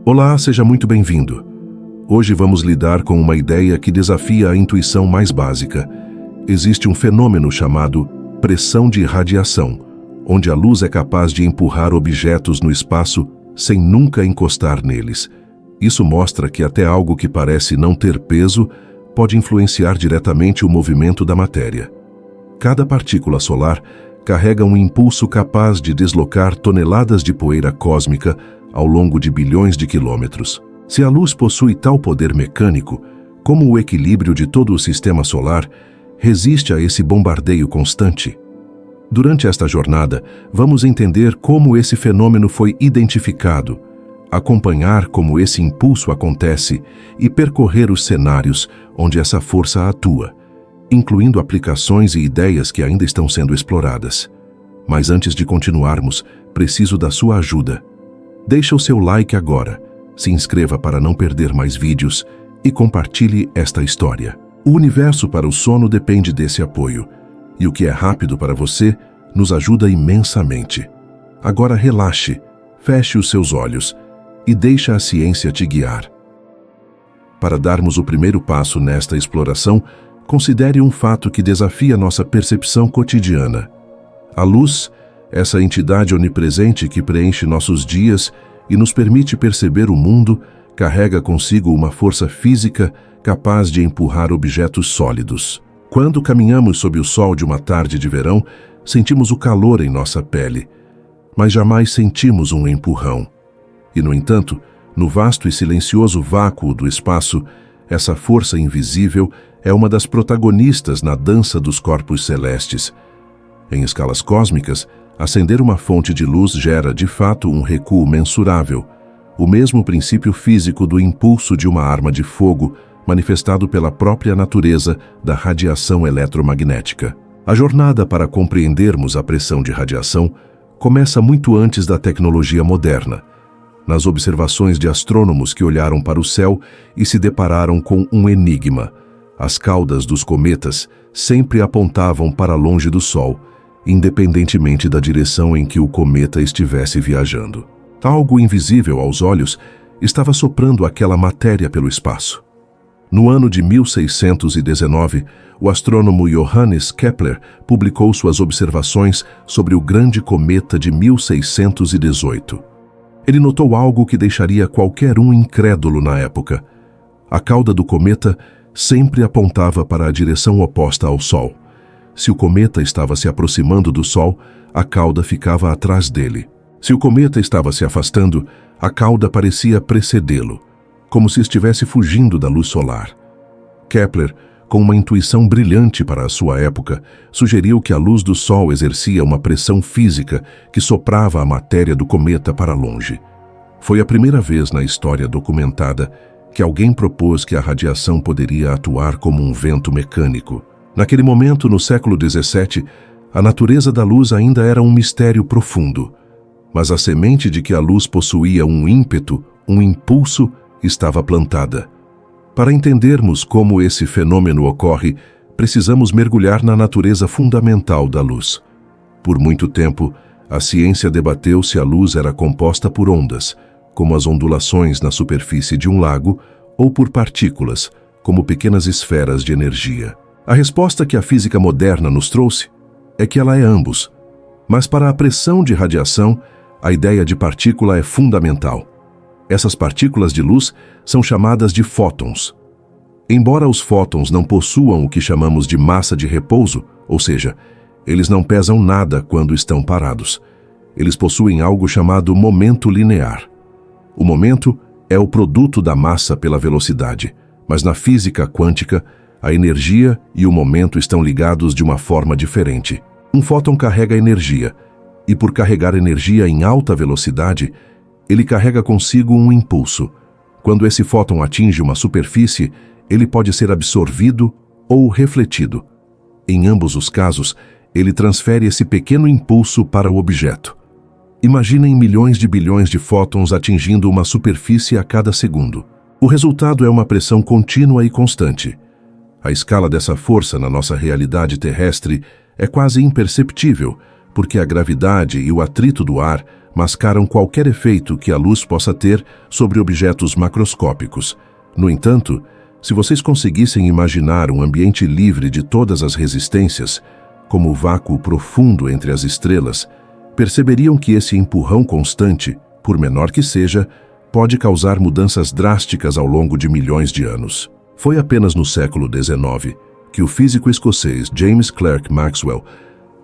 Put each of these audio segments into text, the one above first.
Olá, seja muito bem-vindo. Hoje vamos lidar com uma ideia que desafia a intuição mais básica. Existe um fenômeno chamado pressão de radiação, onde a luz é capaz de empurrar objetos no espaço sem nunca encostar neles. Isso mostra que até algo que parece não ter peso pode influenciar diretamente o movimento da matéria. Cada partícula solar carrega um impulso capaz de deslocar toneladas de poeira cósmica ao longo de bilhões de quilômetros. Se a luz possui tal poder mecânico, como o equilíbrio de todo o sistema solar resiste a esse bombardeio constante? Durante esta jornada, vamos entender como esse fenômeno foi identificado, acompanhar como esse impulso acontece e percorrer os cenários onde essa força atua, incluindo aplicações e ideias que ainda estão sendo exploradas. Mas antes de continuarmos, preciso da sua ajuda. Deixa o seu like agora, se inscreva para não perder mais vídeos e compartilhe esta história. O universo para o sono depende desse apoio, e o que é rápido para você nos ajuda imensamente. Agora relaxe, feche os seus olhos e deixe a ciência te guiar. Para darmos o primeiro passo nesta exploração, considere um fato que desafia nossa percepção cotidiana. A luz, essa entidade onipresente que preenche nossos dias e nos permite perceber o mundo, carrega consigo uma força física capaz de empurrar objetos sólidos. Quando caminhamos sob o sol de uma tarde de verão, sentimos o calor em nossa pele, mas jamais sentimos um empurrão. E, no entanto, no vasto e silencioso vácuo do espaço, essa força invisível é uma das protagonistas na dança dos corpos celestes. Em escalas cósmicas, acender uma fonte de luz gera, de fato, um recuo mensurável, o mesmo princípio físico do impulso de uma arma de fogo, manifestado pela própria natureza da radiação eletromagnética. A jornada para compreendermos a pressão de radiação começa muito antes da tecnologia moderna, nas observações de astrônomos que olharam para o céu e se depararam com um enigma. As caudas dos cometas sempre apontavam para longe do Sol, independentemente da direção em que o cometa estivesse viajando. Algo invisível aos olhos estava soprando aquela matéria pelo espaço. No ano de 1619, o astrônomo Johannes Kepler publicou suas observações sobre o grande cometa de 1618. Ele notou algo que deixaria qualquer um incrédulo na época. A cauda do cometa sempre apontava para a direção oposta ao Sol. Se o cometa estava se aproximando do Sol, a cauda ficava atrás dele. Se o cometa estava se afastando, a cauda parecia precedê-lo, como se estivesse fugindo da luz solar. Kepler, com uma intuição brilhante para a sua época, sugeriu que a luz do Sol exercia uma pressão física que soprava a matéria do cometa para longe. Foi a primeira vez na história documentada que alguém propôs que a radiação poderia atuar como um vento mecânico. Naquele momento, no século XVII, a natureza da luz ainda era um mistério profundo, mas a semente de que a luz possuía um ímpeto, um impulso, estava plantada. Para entendermos como esse fenômeno ocorre, precisamos mergulhar na natureza fundamental da luz. Por muito tempo, a ciência debateu se a luz era composta por ondas, como as ondulações na superfície de um lago, ou por partículas, como pequenas esferas de energia. A resposta que a física moderna nos trouxe é que ela é ambos. Mas para a pressão de radiação, a ideia de partícula é fundamental. Essas partículas de luz são chamadas de fótons. Embora os fótons não possuam o que chamamos de massa de repouso, ou seja, eles não pesam nada quando estão parados. Eles possuem algo chamado momento linear. O momento é o produto da massa pela velocidade, mas na física quântica, a energia e o momento estão ligados de uma forma diferente. Um fóton carrega energia, e por carregar energia em alta velocidade, ele carrega consigo um impulso. Quando esse fóton atinge uma superfície, ele pode ser absorvido ou refletido. Em ambos os casos, ele transfere esse pequeno impulso para o objeto. Imaginem milhões de bilhões de fótons atingindo uma superfície a cada segundo. O resultado é uma pressão contínua e constante. A escala dessa força na nossa realidade terrestre é quase imperceptível, porque a gravidade e o atrito do ar mascaram qualquer efeito que a luz possa ter sobre objetos macroscópicos. No entanto, se vocês conseguissem imaginar um ambiente livre de todas as resistências, como o vácuo profundo entre as estrelas, perceberiam que esse empurrão constante, por menor que seja, pode causar mudanças drásticas ao longo de milhões de anos. Foi apenas no século XIX que o físico escocês James Clerk Maxwell,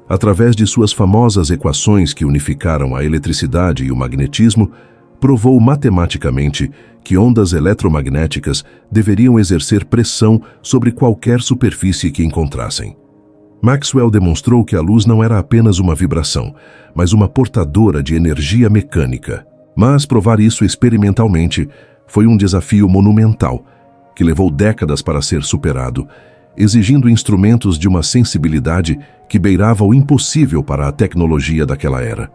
através de suas famosas equações que unificaram a eletricidade e o magnetismo, provou matematicamente que ondas eletromagnéticas deveriam exercer pressão sobre qualquer superfície que encontrassem. Maxwell demonstrou que a luz não era apenas uma vibração, mas uma portadora de energia mecânica. Mas provar isso experimentalmente foi um desafio monumental, que levou décadas para ser superado, exigindo instrumentos de uma sensibilidade que beirava o impossível para a tecnologia daquela era.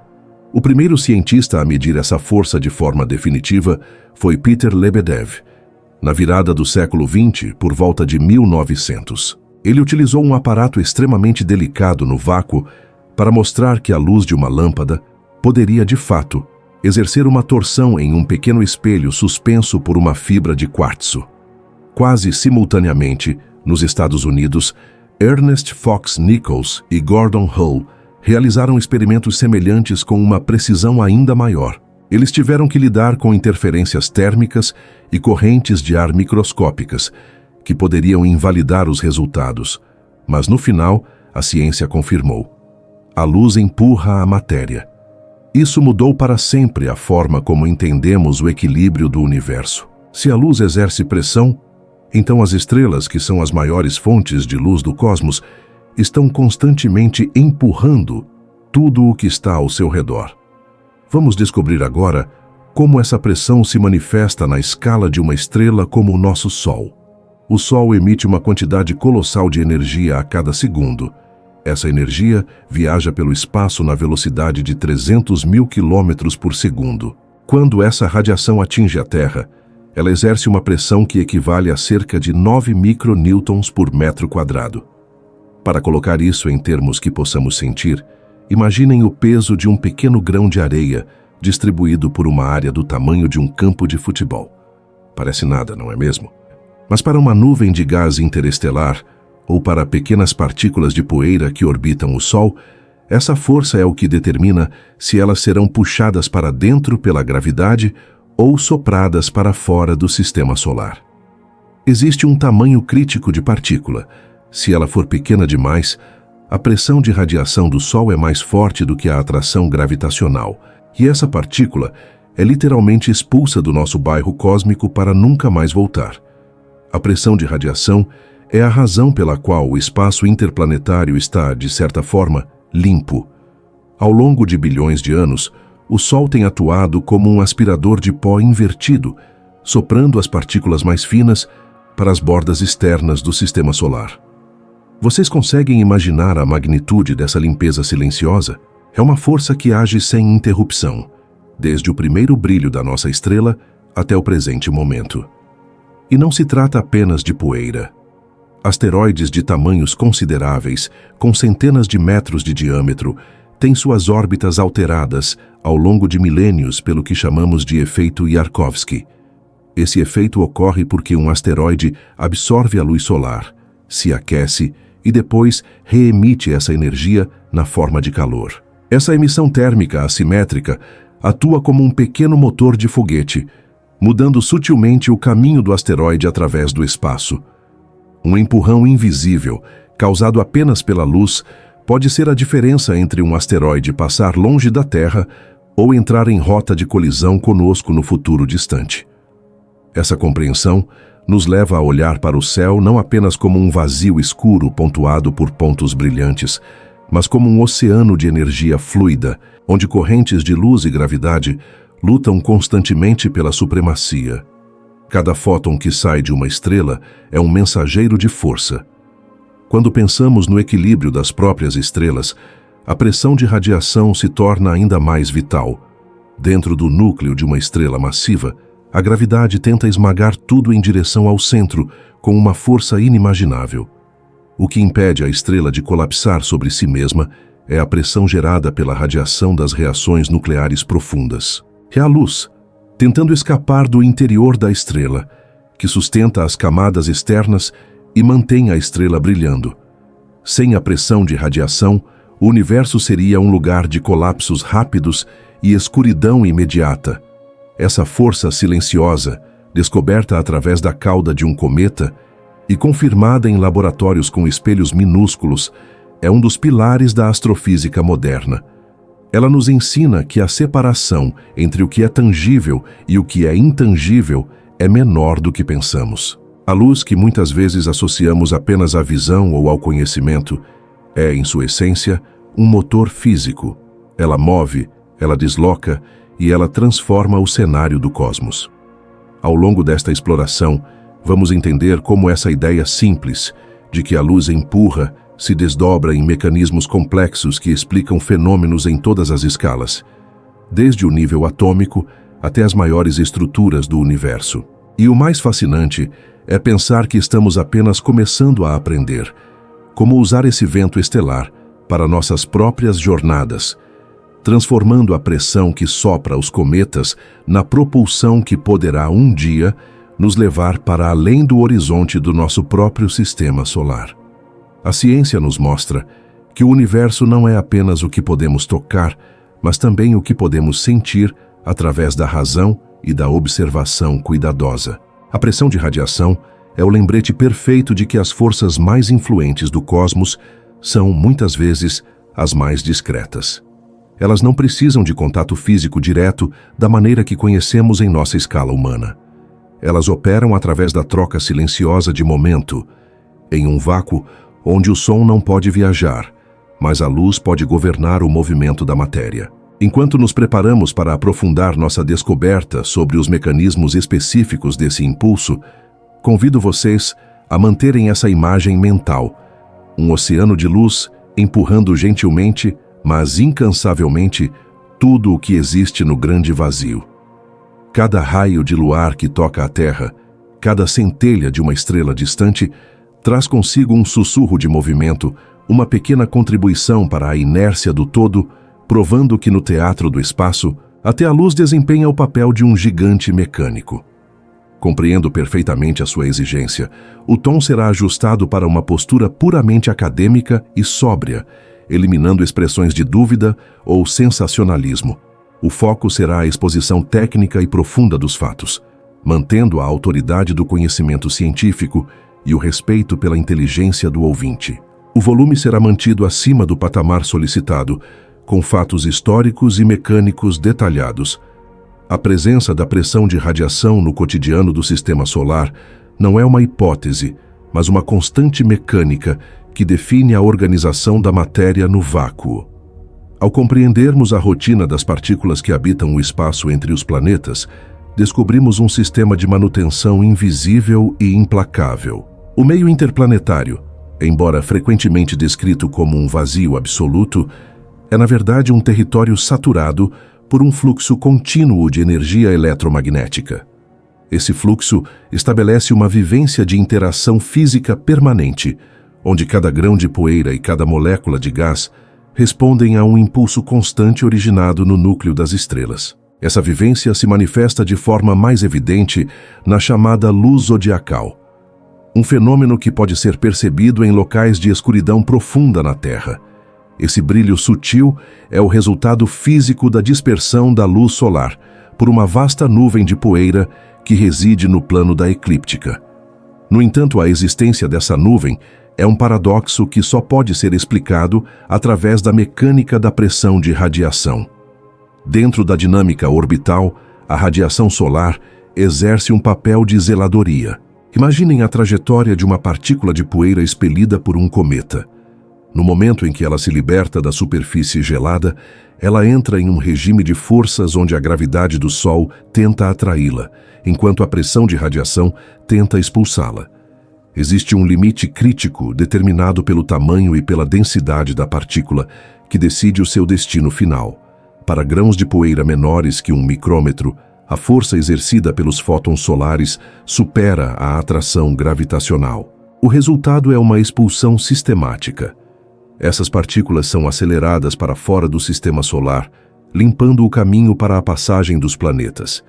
O primeiro cientista a medir essa força de forma definitiva foi Peter Lebedev, na virada do século XX, por volta de 1900. Ele utilizou um aparato extremamente delicado no vácuo para mostrar que a luz de uma lâmpada poderia, de fato, exercer uma torção em um pequeno espelho suspenso por uma fibra de quartzo. Quase simultaneamente, nos Estados Unidos, Ernest Fox Nichols e Gordon Hull realizaram experimentos semelhantes com uma precisão ainda maior. Eles tiveram que lidar com interferências térmicas e correntes de ar microscópicas, que poderiam invalidar os resultados, mas no final, a ciência confirmou: a luz empurra a matéria. Isso mudou para sempre a forma como entendemos o equilíbrio do universo. Se a luz exerce pressão, então as estrelas, que são as maiores fontes de luz do cosmos, estão constantemente empurrando tudo o que está ao seu redor. Vamos descobrir agora como essa pressão se manifesta na escala de uma estrela como o nosso Sol. O Sol emite uma quantidade colossal de energia a cada segundo. Essa energia viaja pelo espaço na velocidade de 300.000 km por segundo. Quando essa radiação atinge a Terra, ela exerce uma pressão que equivale a cerca de 9 micronewtons por metro quadrado. Para colocar isso em termos que possamos sentir, imaginem o peso de um pequeno grão de areia distribuído por uma área do tamanho de um campo de futebol. Parece nada, não é mesmo? Mas para uma nuvem de gás interestelar, ou para pequenas partículas de poeira que orbitam o Sol, essa força é o que determina se elas serão puxadas para dentro pela gravidade ou sopradas para fora do sistema solar. Existe um tamanho crítico de partícula. Se ela for pequena demais, a pressão de radiação do Sol é mais forte do que a atração gravitacional, e essa partícula é literalmente expulsa do nosso bairro cósmico para nunca mais voltar. A pressão de radiação é a razão pela qual o espaço interplanetário está, de certa forma, limpo. Ao longo de bilhões de anos, o Sol tem atuado como um aspirador de pó invertido, soprando as partículas mais finas para as bordas externas do sistema solar. Vocês conseguem imaginar a magnitude dessa limpeza silenciosa? É uma força que age sem interrupção, desde o primeiro brilho da nossa estrela até o presente momento. E não se trata apenas de poeira. Asteroides de tamanhos consideráveis, com centenas de metros de diâmetro, têm suas órbitas alteradas ao longo de milênios pelo que chamamos de efeito Yarkovsky. Esse efeito ocorre porque um asteroide absorve a luz solar, se aquece e depois reemite essa energia na forma de calor. Essa emissão térmica assimétrica atua como um pequeno motor de foguete, mudando sutilmente o caminho do asteroide através do espaço. Um empurrão invisível, causado apenas pela luz, pode ser a diferença entre um asteroide passar longe da Terra ou entrar em rota de colisão conosco no futuro distante. Essa compreensão nos leva a olhar para o céu não apenas como um vazio escuro pontuado por pontos brilhantes, mas como um oceano de energia fluida, onde correntes de luz e gravidade lutam constantemente pela supremacia. Cada fóton que sai de uma estrela é um mensageiro de força. Quando pensamos no equilíbrio das próprias estrelas, a pressão de radiação se torna ainda mais vital. Dentro do núcleo de uma estrela massiva, a gravidade tenta esmagar tudo em direção ao centro com uma força inimaginável. O que impede a estrela de colapsar sobre si mesma é a pressão gerada pela radiação das reações nucleares profundas. É a luz, tentando escapar do interior da estrela, que sustenta as camadas externas e mantém a estrela brilhando. Sem a pressão de radiação, o universo seria um lugar de colapsos rápidos e escuridão imediata. Essa força silenciosa, descoberta através da cauda de um cometa e confirmada em laboratórios com espelhos minúsculos, é um dos pilares da astrofísica moderna. Ela nos ensina que a separação entre o que é tangível e o que é intangível é menor do que pensamos. A luz, que muitas vezes associamos apenas à visão ou ao conhecimento, é, em sua essência, um motor físico. Ela move, ela desloca e ela transforma o cenário do cosmos. Ao longo desta exploração, vamos entender como essa ideia simples, de que a luz empurra, se desdobra em mecanismos complexos que explicam fenômenos em todas as escalas, desde o nível atômico até as maiores estruturas do universo. E o mais fascinante é pensar que estamos apenas começando a aprender como usar esse vento estelar para nossas próprias jornadas, transformando a pressão que sopra os cometas na propulsão que poderá um dia nos levar para além do horizonte do nosso próprio sistema solar. A ciência nos mostra que o universo não é apenas o que podemos tocar, mas também o que podemos sentir através da razão e da observação cuidadosa. A pressão de radiação é o lembrete perfeito de que as forças mais influentes do cosmos são, muitas vezes, as mais discretas. Elas não precisam de contato físico direto da maneira que conhecemos em nossa escala humana. Elas operam através da troca silenciosa de momento, em um vácuo onde o som não pode viajar, mas a luz pode governar o movimento da matéria. Enquanto nos preparamos para aprofundar nossa descoberta sobre os mecanismos específicos desse impulso, convido vocês a manterem essa imagem mental: um oceano de luz empurrando gentilmente, mas incansavelmente, tudo o que existe no grande vazio. Cada raio de luar que toca a Terra, cada centelha de uma estrela distante, traz consigo um sussurro de movimento, uma pequena contribuição para a inércia do todo, provando que no teatro do espaço, até a luz desempenha o papel de um gigante mecânico. Compreendo perfeitamente a sua exigência. O tom será ajustado para uma postura puramente acadêmica e sóbria, eliminando expressões de dúvida ou sensacionalismo. O foco será a exposição técnica e profunda dos fatos, mantendo a autoridade do conhecimento científico e o respeito pela inteligência do ouvinte. O volume será mantido acima do patamar solicitado, com fatos históricos e mecânicos detalhados. A presença da pressão de radiação no cotidiano do sistema solar não é uma hipótese, mas uma constante mecânica que define a organização da matéria no vácuo. Ao compreendermos a rotina das partículas que habitam o espaço entre os planetas, descobrimos um sistema de manutenção invisível e implacável. O meio interplanetário, embora frequentemente descrito como um vazio absoluto, é na verdade um território saturado por um fluxo contínuo de energia eletromagnética. Esse fluxo estabelece uma vivência de interação física permanente, onde cada grão de poeira e cada molécula de gás respondem a um impulso constante originado no núcleo das estrelas. Essa vivência se manifesta de forma mais evidente na chamada luz zodiacal, um fenômeno que pode ser percebido em locais de escuridão profunda na Terra. Esse brilho sutil é o resultado físico da dispersão da luz solar por uma vasta nuvem de poeira que reside no plano da eclíptica. No entanto, a existência dessa nuvem é um paradoxo que só pode ser explicado através da mecânica da pressão de radiação. Dentro da dinâmica orbital, a radiação solar exerce um papel de zeladoria. Imaginem a trajetória de uma partícula de poeira expelida por um cometa. No momento em que ela se liberta da superfície gelada, ela entra em um regime de forças onde a gravidade do Sol tenta atraí-la, enquanto a pressão de radiação tenta expulsá-la. Existe um limite crítico determinado pelo tamanho e pela densidade da partícula que decide o seu destino final. Para grãos de poeira menores que 1 micrômetro, a força exercida pelos fótons solares supera a atração gravitacional. O resultado é uma expulsão sistemática. Essas partículas são aceleradas para fora do sistema solar, limpando o caminho para a passagem dos planetas.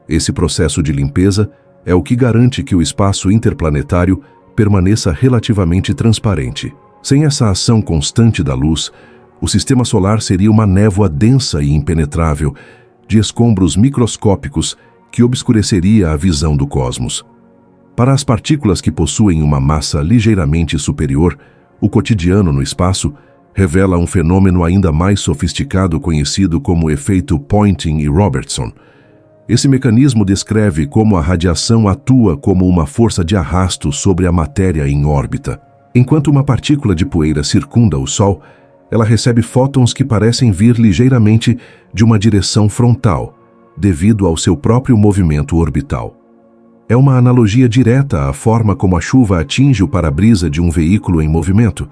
Esse processo de limpeza é o que garante que o espaço interplanetário permaneça relativamente transparente. Sem essa ação constante da luz, o sistema solar seria uma névoa densa e impenetrável, de escombros microscópicos que obscureceria a visão do cosmos. Para as partículas que possuem uma massa ligeiramente superior, o cotidiano no espaço revela um fenômeno ainda mais sofisticado conhecido como efeito Poynting e Robertson. Esse mecanismo descreve como a radiação atua como uma força de arrasto sobre a matéria em órbita. Enquanto uma partícula de poeira circunda o Sol, ela recebe fótons que parecem vir ligeiramente de uma direção frontal, devido ao seu próprio movimento orbital. É uma analogia direta à forma como a chuva atinge o para-brisa de um veículo em movimento,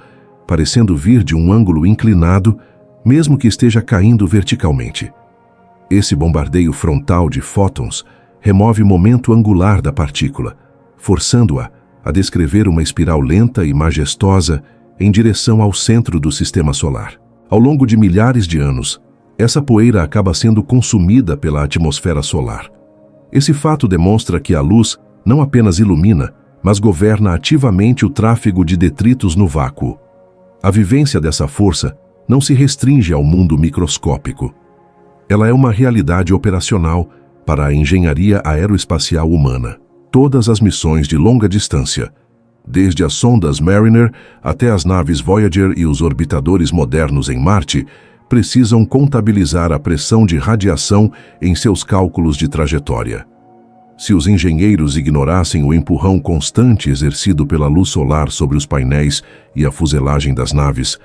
parecendo vir de um ângulo inclinado, mesmo que esteja caindo verticalmente. Esse bombardeio frontal de fótons remove o momento angular da partícula, forçando-a a descrever uma espiral lenta e majestosa em direção ao centro do sistema solar. Ao longo de milhares de anos, essa poeira acaba sendo consumida pela atmosfera solar. Esse fato demonstra que a luz não apenas ilumina, mas governa ativamente o tráfego de detritos no vácuo. A vivência dessa força não se restringe ao mundo microscópico. Ela é uma realidade operacional para a engenharia aeroespacial humana. Todas as missões de longa distância, desde as sondas Mariner até as naves Voyager e os orbitadores modernos em Marte, precisam contabilizar a pressão de radiação em seus cálculos de trajetória. Se os engenheiros ignorassem o empurrão constante exercido pela luz solar sobre os painéis e a fuselagem das naves,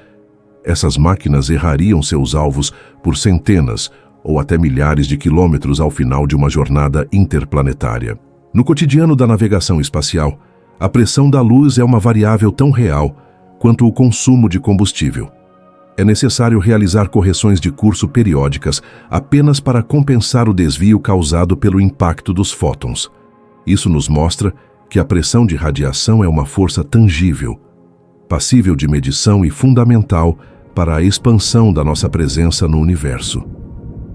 essas máquinas errariam seus alvos por centenas ou até milhares de quilômetros ao final de uma jornada interplanetária. No cotidiano da navegação espacial, a pressão da luz é uma variável tão real quanto o consumo de combustível. É necessário realizar correções de curso periódicas apenas para compensar o desvio causado pelo impacto dos fótons. Isso nos mostra que a pressão de radiação é uma força tangível, passível de medição e fundamental para a expansão da nossa presença no universo.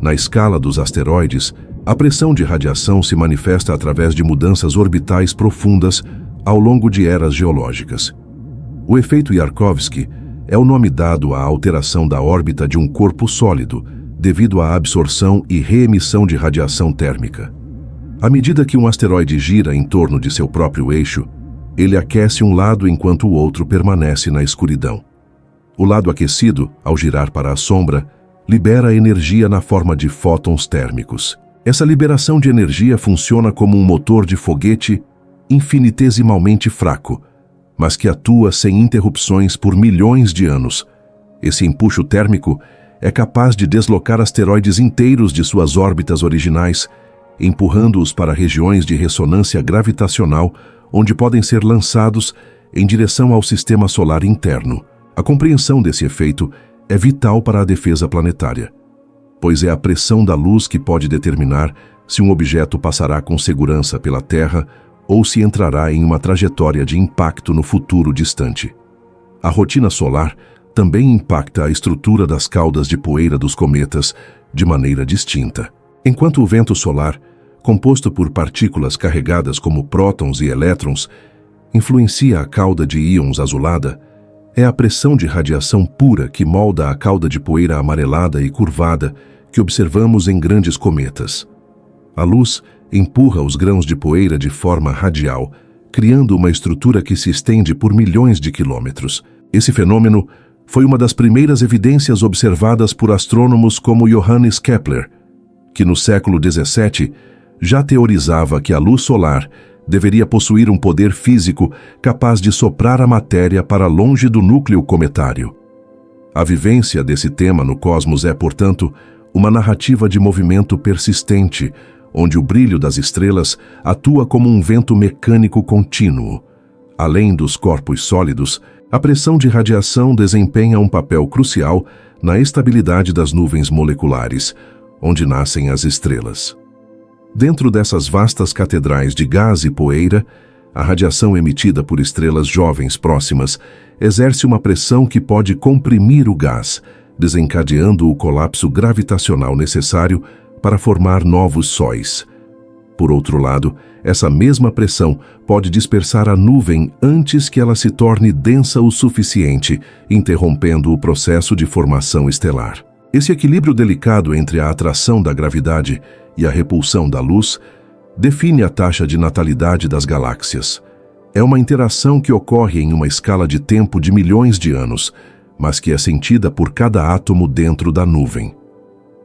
Na escala dos asteroides, a pressão de radiação se manifesta através de mudanças orbitais profundas ao longo de eras geológicas. O efeito Yarkovsky é o nome dado à alteração da órbita de um corpo sólido, devido à absorção e reemissão de radiação térmica. À medida que um asteroide gira em torno de seu próprio eixo, ele aquece um lado enquanto o outro permanece na escuridão. O lado aquecido, ao girar para a sombra, libera energia na forma de fótons térmicos. Essa liberação de energia funciona como um motor de foguete infinitesimalmente fraco, mas que atua sem interrupções por milhões de anos. Esse empuxo térmico é capaz de deslocar asteroides inteiros de suas órbitas originais, empurrando-os para regiões de ressonância gravitacional, onde podem ser lançados em direção ao sistema solar interno. A compreensão desse efeito é vital para a defesa planetária, pois é a pressão da luz que pode determinar se um objeto passará com segurança pela Terra ou se entrará em uma trajetória de impacto no futuro distante. A rotina solar também impacta a estrutura das caudas de poeira dos cometas de maneira distinta. Enquanto o vento solar, composto por partículas carregadas como prótons e elétrons, influencia a cauda de íons azulada, é a pressão de radiação pura que molda a cauda de poeira amarelada e curvada que observamos em grandes cometas. A luz empurra os grãos de poeira de forma radial, criando uma estrutura que se estende por milhões de quilômetros. Esse fenômeno foi uma das primeiras evidências observadas por astrônomos como Johannes Kepler, que no século XVII já teorizava que a luz solar deveria possuir um poder físico capaz de soprar a matéria para longe do núcleo cometário. A vivência desse tema no cosmos é, portanto, uma narrativa de movimento persistente, onde o brilho das estrelas atua como um vento mecânico contínuo. Além dos corpos sólidos, a pressão de radiação desempenha um papel crucial na estabilidade das nuvens moleculares, onde nascem as estrelas. Dentro dessas vastas catedrais de gás e poeira, a radiação emitida por estrelas jovens próximas exerce uma pressão que pode comprimir o gás, desencadeando o colapso gravitacional necessário para formar novos sóis. Por outro lado, essa mesma pressão pode dispersar a nuvem antes que ela se torne densa o suficiente, interrompendo o processo de formação estelar. Esse equilíbrio delicado entre a atração da gravidade e a repulsão da luz define a taxa de natalidade das galáxias. É uma interação que ocorre em uma escala de tempo de milhões de anos, mas que é sentida por cada átomo dentro da nuvem.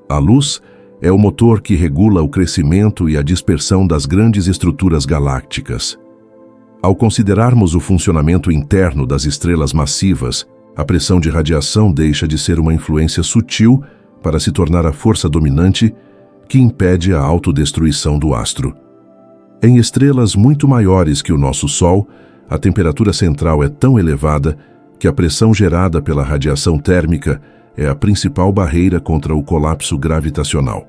A luz é o motor que regula o crescimento e a dispersão das grandes estruturas galácticas. Ao considerarmos o funcionamento interno das estrelas massivas, a pressão de radiação deixa de ser uma influência sutil para se tornar a força dominante que impede a autodestruição do astro. Em estrelas muito maiores que o nosso Sol, a temperatura central é tão elevada que a pressão gerada pela radiação térmica é a principal barreira contra o colapso gravitacional.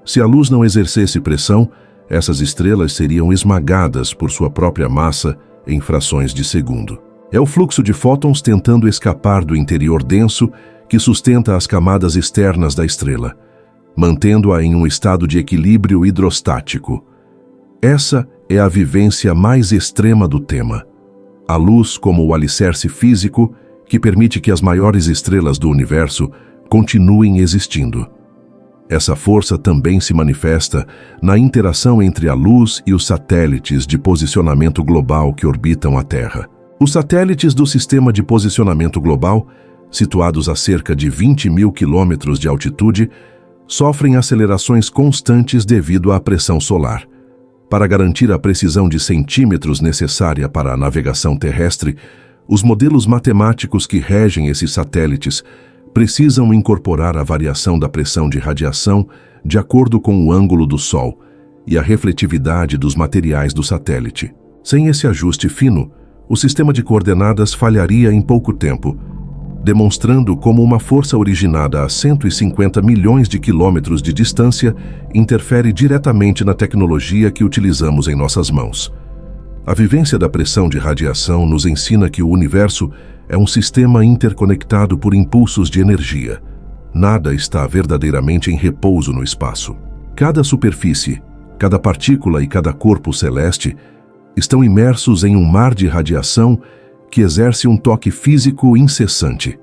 Se a luz não exercesse pressão, essas estrelas seriam esmagadas por sua própria massa em frações de segundo. É o fluxo de fótons tentando escapar do interior denso que sustenta as camadas externas da estrela, mantendo-a em um estado de equilíbrio hidrostático. Essa é a vivência mais extrema do tema. A luz como o alicerce físico que permite que as maiores estrelas do universo continuem existindo. Essa força também se manifesta na interação entre a luz e os satélites de posicionamento global que orbitam a Terra. Os satélites do Sistema de Posicionamento Global, situados a cerca de 20 mil quilômetros de altitude, sofrem acelerações constantes devido à pressão solar. Para garantir a precisão de centímetros necessária para a navegação terrestre, os modelos matemáticos que regem esses satélites precisam incorporar a variação da pressão de radiação de acordo com o ângulo do Sol e a refletividade dos materiais do satélite. Sem esse ajuste fino, o sistema de coordenadas falharia em pouco tempo, demonstrando como uma força originada a 150 milhões de quilômetros de distância interfere diretamente na tecnologia que utilizamos em nossas mãos. A vivência da pressão de radiação nos ensina que o universo é um sistema interconectado por impulsos de energia. Nada está verdadeiramente em repouso no espaço. Cada superfície, cada partícula e cada corpo celeste estão imersos em um mar de radiação que exerce um toque físico incessante.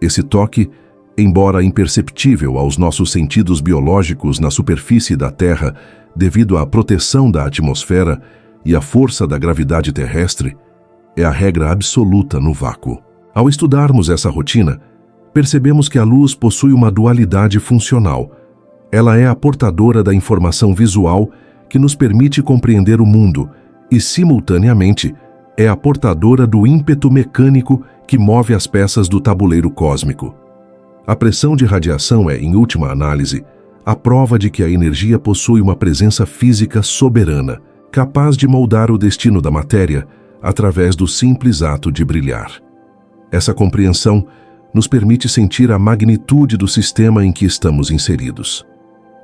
Esse toque, embora imperceptível aos nossos sentidos biológicos na superfície da Terra devido à proteção da atmosfera e à força da gravidade terrestre, é a regra absoluta no vácuo. Ao estudarmos essa rotina, percebemos que a luz possui uma dualidade funcional. Ela é a portadora da informação visual que nos permite compreender o mundo e, simultaneamente, é a portadora do ímpeto mecânico que move as peças do tabuleiro cósmico. A pressão de radiação é, em última análise, a prova de que a energia possui uma presença física soberana, capaz de moldar o destino da matéria através do simples ato de brilhar. Essa compreensão nos permite sentir a magnitude do sistema em que estamos inseridos.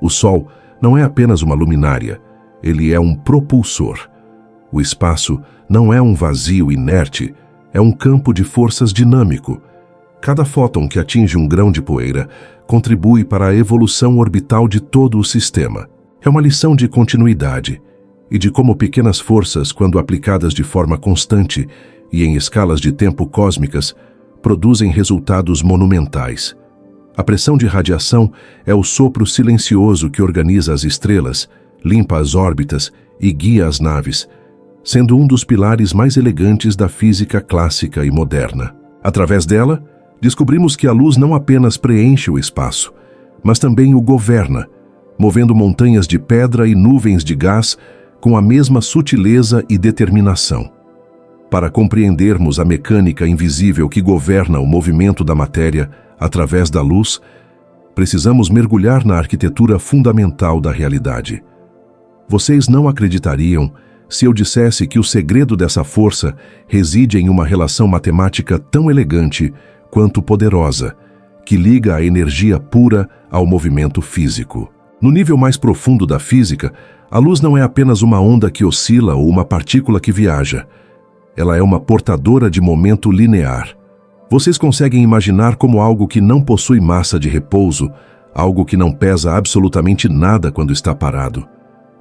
O Sol não é apenas uma luminária, ele é um propulsor. O espaço não é um vazio inerte, é um campo de forças dinâmico. Cada fóton que atinge um grão de poeira contribui para a evolução orbital de todo o sistema. É uma lição de continuidade e de como pequenas forças, quando aplicadas de forma constante e em escalas de tempo cósmicas, produzem resultados monumentais. A pressão de radiação é o sopro silencioso que organiza as estrelas, limpa as órbitas e guia as naves, sendo um dos pilares mais elegantes da física clássica e moderna. Através dela, descobrimos que a luz não apenas preenche o espaço, mas também o governa, movendo montanhas de pedra e nuvens de gás com a mesma sutileza e determinação. Para compreendermos a mecânica invisível que governa o movimento da matéria através da luz, precisamos mergulhar na arquitetura fundamental da realidade. Vocês não acreditariam se eu dissesse que o segredo dessa força reside em uma relação matemática tão elegante quanto poderosa, que liga a energia pura ao movimento físico. No nível mais profundo da física, a luz não é apenas uma onda que oscila ou uma partícula que viaja. Ela é uma portadora de momento linear. Vocês conseguem imaginar como algo que não possui massa de repouso, algo que não pesa absolutamente nada quando está parado,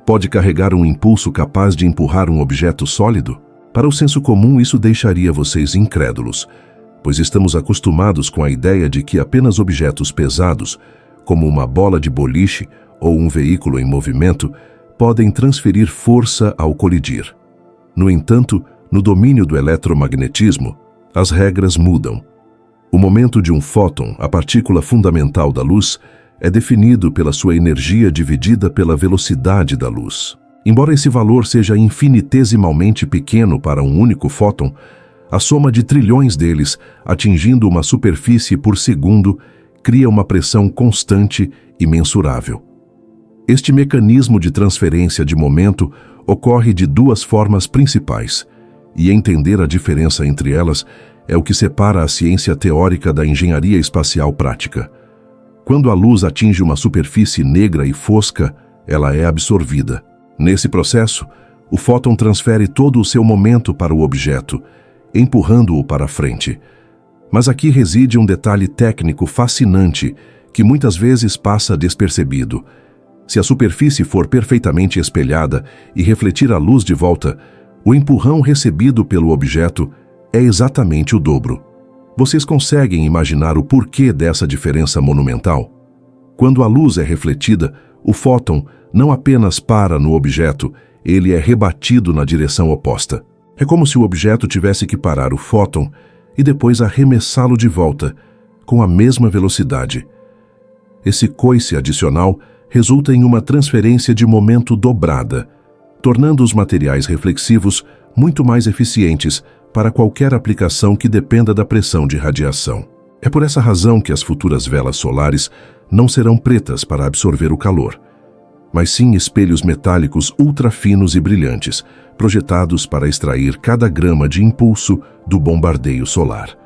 pode carregar um impulso capaz de empurrar um objeto sólido? Para o senso comum, isso deixaria vocês incrédulos, pois estamos acostumados com a ideia de que apenas objetos pesados, como uma bola de boliche ou um veículo em movimento, podem transferir força ao colidir. No entanto, no domínio do eletromagnetismo, as regras mudam. O momento de um fóton, a partícula fundamental da luz, é definido pela sua energia dividida pela velocidade da luz. Embora esse valor seja infinitesimalmente pequeno para um único fóton, a soma de trilhões deles, atingindo uma superfície por segundo, cria uma pressão constante e mensurável. Este mecanismo de transferência de momento ocorre de duas formas principais, e entender a diferença entre elas é o que separa a ciência teórica da engenharia espacial prática. Quando a luz atinge uma superfície negra e fosca, ela é absorvida. Nesse processo, o fóton transfere todo o seu momento para o objeto, empurrando-o para frente. Mas aqui reside um detalhe técnico fascinante que muitas vezes passa despercebido. Se a superfície for perfeitamente espelhada e refletir a luz de volta, o empurrão recebido pelo objeto é exatamente o dobro. Vocês conseguem imaginar o porquê dessa diferença monumental? Quando a luz é refletida, o fóton não apenas para no objeto, ele é rebatido na direção oposta. É como se o objeto tivesse que parar o fóton e depois arremessá-lo de volta, com a mesma velocidade. Esse coice adicional resulta em uma transferência de momento dobrada, tornando os materiais reflexivos muito mais eficientes para qualquer aplicação que dependa da pressão de radiação. É por essa razão que as futuras velas solares não serão pretas para absorver o calor, mas sim espelhos metálicos ultrafinos e brilhantes, projetados para extrair cada grama de impulso do bombardeio solar.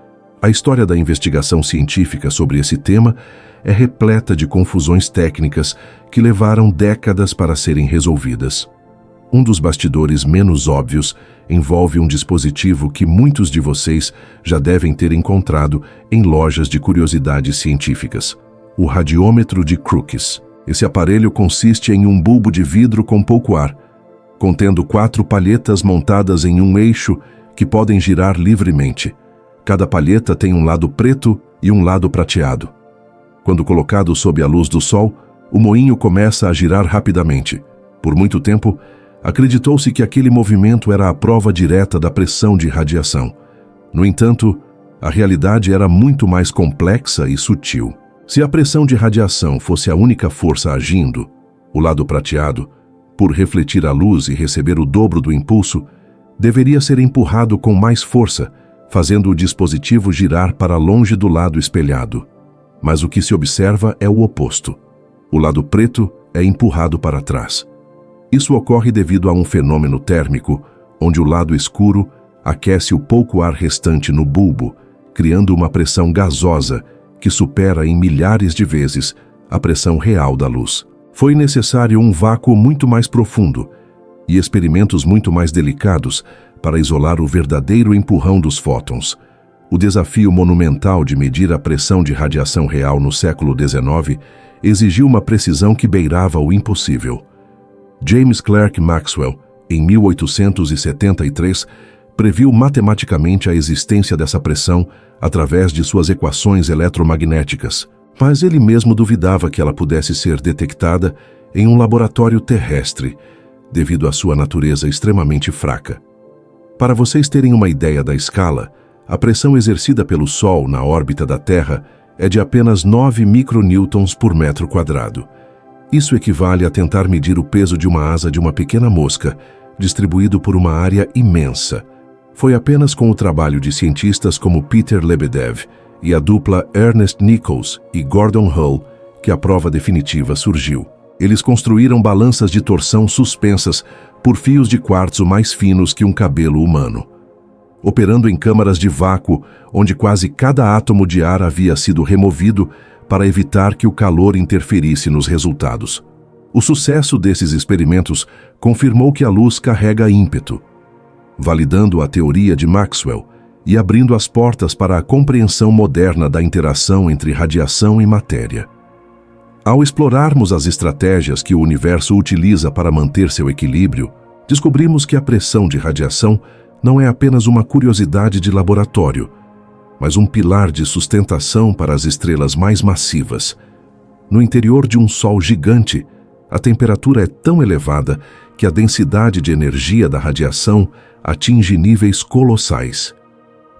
A história da investigação científica sobre esse tema é repleta de confusões técnicas que levaram décadas para serem resolvidas. Um dos bastidores menos óbvios envolve um dispositivo que muitos de vocês já devem ter encontrado em lojas de curiosidades científicas: o radiômetro de Crookes. Esse aparelho consiste em um bulbo de vidro com pouco ar, contendo 4 palhetas montadas em um eixo que podem girar livremente. Cada palheta tem um lado preto e um lado prateado. Quando colocado sob a luz do sol, o moinho começa a girar rapidamente. Por muito tempo, acreditou-se que aquele movimento era a prova direta da pressão de radiação. No entanto, a realidade era muito mais complexa e sutil. Se a pressão de radiação fosse a única força agindo, o lado prateado, por refletir a luz e receber o dobro do impulso, deveria ser empurrado com mais força, fazendo o dispositivo girar para longe do lado espelhado. Mas o que se observa é o oposto. O lado preto é empurrado para trás. Isso ocorre devido a um fenômeno térmico, onde o lado escuro aquece o pouco ar restante no bulbo, criando uma pressão gasosa que supera em milhares de vezes a pressão real da luz. Foi necessário um vácuo muito mais profundo e experimentos muito mais delicados para isolar o verdadeiro empurrão dos fótons. O desafio monumental de medir a pressão de radiação real no século XIX exigiu uma precisão que beirava o impossível. James Clerk Maxwell, em 1873, previu matematicamente a existência dessa pressão através de suas equações eletromagnéticas, mas ele mesmo duvidava que ela pudesse ser detectada em um laboratório terrestre, devido à sua natureza extremamente fraca. Para vocês terem uma ideia da escala, a pressão exercida pelo Sol na órbita da Terra é de apenas 9 micronewtons por metro quadrado. Isso equivale a tentar medir o peso de uma asa de uma pequena mosca, distribuído por uma área imensa. Foi apenas com o trabalho de cientistas como Peter Lebedev e a dupla Ernest Nichols e Gordon Hull que a prova definitiva surgiu. Eles construíram balanças de torção suspensas por fios de quartzo mais finos que um cabelo humano, operando em câmaras de vácuo onde quase cada átomo de ar havia sido removido para evitar que o calor interferisse nos resultados. O sucesso desses experimentos confirmou que a luz carrega ímpeto. validando a teoria de Maxwell e abrindo as portas para a compreensão moderna da interação entre radiação e matéria. Ao explorarmos as estratégias que o universo utiliza para manter seu equilíbrio, descobrimos que a pressão de radiação não é apenas uma curiosidade de laboratório, mas um pilar de sustentação para as estrelas mais massivas. No interior de um Sol gigante, a temperatura é tão elevada que a densidade de energia da radiação atinge níveis colossais.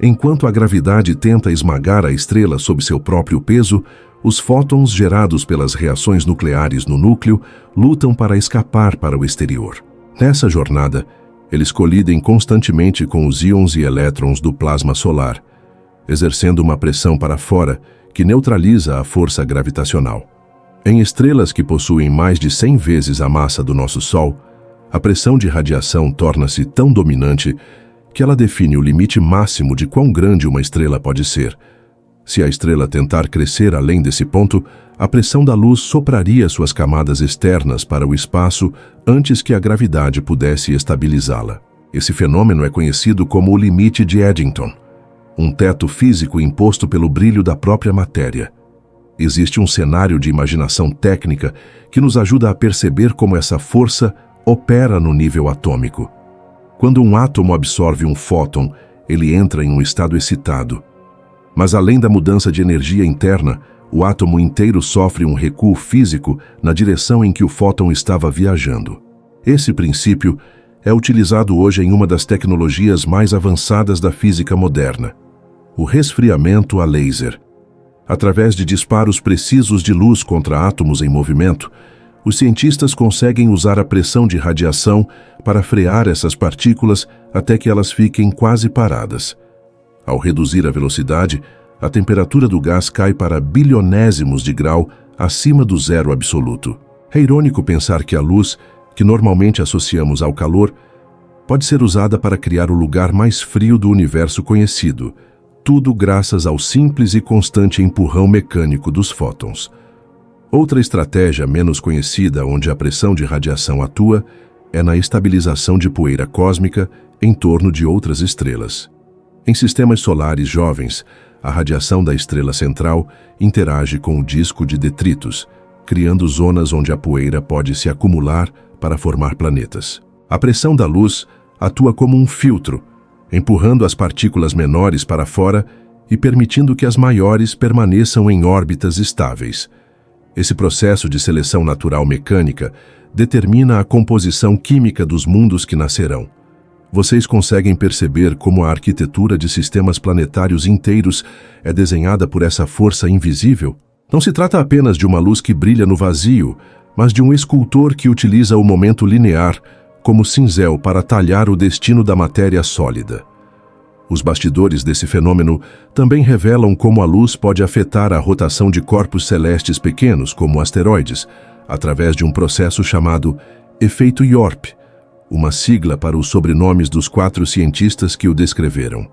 Enquanto a gravidade tenta esmagar a estrela sob seu próprio peso, os fótons gerados pelas reações nucleares no núcleo lutam para escapar para o exterior. Nessa jornada, eles colidem constantemente com os íons e elétrons do plasma solar, exercendo uma pressão para fora que neutraliza a força gravitacional. Em estrelas que possuem mais de 100 vezes a massa do nosso Sol, a pressão de radiação torna-se tão dominante que ela define o limite máximo de quão grande uma estrela pode ser. Se a estrela tentar crescer além desse ponto, a pressão da luz sopraria suas camadas externas para o espaço antes que a gravidade pudesse estabilizá-la. Esse fenômeno é conhecido como o limite de Eddington, um teto físico imposto pelo brilho da própria matéria. Existe um cenário de imaginação técnica que nos ajuda a perceber como essa força opera no nível atômico. Quando um átomo absorve um fóton, ele entra em um estado excitado. Mas além da mudança de energia interna, o átomo inteiro sofre um recuo físico na direção em que o fóton estava viajando. Esse princípio é utilizado hoje em uma das tecnologias mais avançadas da física moderna, o resfriamento a laser. Através de disparos precisos de luz contra átomos em movimento, os cientistas conseguem usar a pressão de radiação para frear essas partículas até que elas fiquem quase paradas. Ao reduzir a velocidade, a temperatura do gás cai para bilionésimos de grau acima do zero absoluto. É irônico pensar que a luz, que normalmente associamos ao calor, pode ser usada para criar o lugar mais frio do universo conhecido, tudo graças ao simples e constante empurrão mecânico dos fótons. Outra estratégia menos conhecida onde a pressão de radiação atua é na estabilização de poeira cósmica em torno de outras estrelas. Em sistemas solares jovens, a radiação da estrela central interage com o disco de detritos, criando zonas onde a poeira pode se acumular para formar planetas. A pressão da luz atua como um filtro, empurrando as partículas menores para fora e permitindo que as maiores permaneçam em órbitas estáveis. Esse processo de seleção natural mecânica determina a composição química dos mundos que nascerão. Vocês conseguem perceber como a arquitetura de sistemas planetários inteiros é desenhada por essa força invisível? Não se trata apenas de uma luz que brilha no vazio, mas de um escultor que utiliza o momento linear como cinzel para talhar o destino da matéria sólida. Os bastidores desse fenômeno também revelam como a luz pode afetar a rotação de corpos celestes pequenos, como asteroides, através de um processo chamado efeito Yorp, uma sigla para os sobrenomes dos 4 cientistas que o descreveram.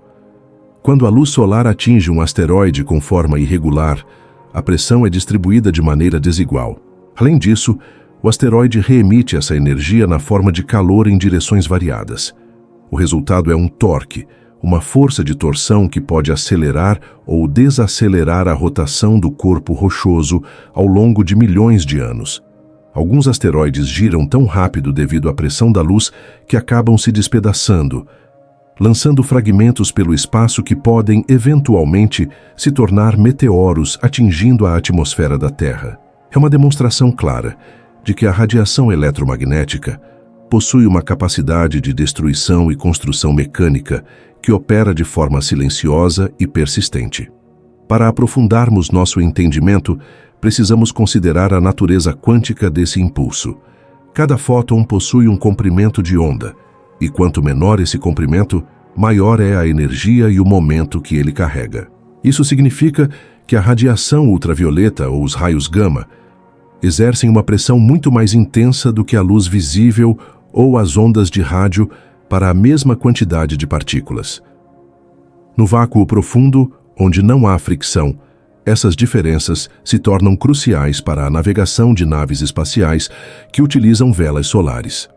Quando a luz solar atinge um asteroide com forma irregular, a pressão é distribuída de maneira desigual. Além disso, o asteroide reemite essa energia na forma de calor em direções variadas. O resultado é um torque, uma força de torção que pode acelerar ou desacelerar a rotação do corpo rochoso ao longo de milhões de anos. Alguns asteroides giram tão rápido devido à pressão da luz que acabam se despedaçando, lançando fragmentos pelo espaço que podem, eventualmente, se tornar meteoros atingindo a atmosfera da Terra. É uma demonstração clara de que a radiação eletromagnética possui uma capacidade de destruição e construção mecânica que opera de forma silenciosa e persistente. Para aprofundarmos nosso entendimento, precisamos considerar a natureza quântica desse impulso. Cada fóton possui um comprimento de onda, e quanto menor esse comprimento, maior é a energia e o momento que ele carrega. Isso significa que a radiação ultravioleta ou os raios gama exercem uma pressão muito mais intensa do que a luz visível ou as ondas de rádio para a mesma quantidade de partículas. No vácuo profundo, onde não há fricção, essas diferenças se tornam cruciais para a navegação de naves espaciais que utilizam velas solares.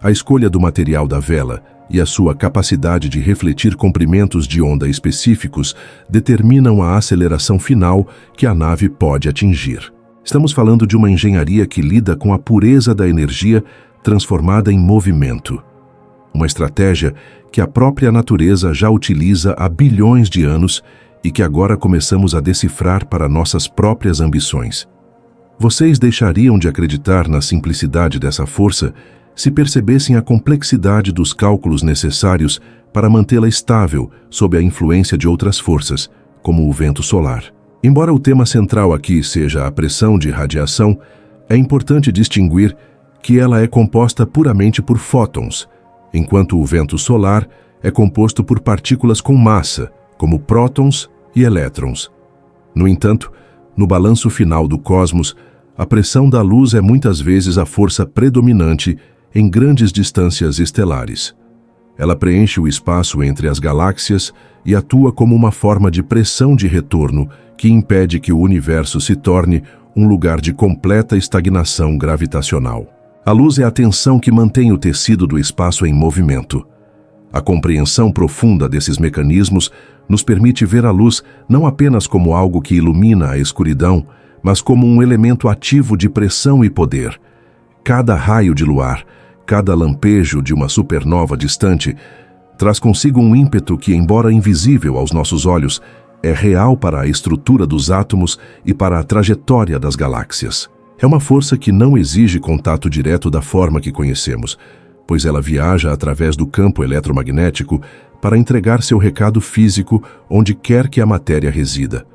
A escolha do material da vela e a sua capacidade de refletir comprimentos de onda específicos determinam a aceleração final que a nave pode atingir. Estamos falando de uma engenharia que lida com a pureza da energia transformada em movimento. Uma estratégia que a própria natureza já utiliza há bilhões de anos e que agora começamos a decifrar para nossas próprias ambições. Vocês deixariam de acreditar na simplicidade dessa força se percebessem a complexidade dos cálculos necessários para mantê-la estável sob a influência de outras forças, como o vento solar. Embora o tema central aqui seja a pressão de radiação, é importante distinguir que ela é composta puramente por fótons, enquanto o vento solar é composto por partículas com massa, como prótons e elétrons. No entanto, no balanço final do cosmos, a pressão da luz é muitas vezes a força predominante em grandes distâncias estelares. Ela preenche o espaço entre as galáxias e atua como uma forma de pressão de retorno que impede que o universo se torne um lugar de completa estagnação gravitacional. A luz é a tensão que mantém o tecido do espaço em movimento. A compreensão profunda desses mecanismos nos permite ver a luz não apenas como algo que ilumina a escuridão, mas como um elemento ativo de pressão e poder. Cada raio de luar, cada lampejo de uma supernova distante, traz consigo um ímpeto que, embora invisível aos nossos olhos, é real para a estrutura dos átomos e para a trajetória das galáxias. É uma força que não exige contato direto da forma que conhecemos, pois ela viaja através do campo eletromagnético para entregar seu recado físico onde quer que a matéria resida.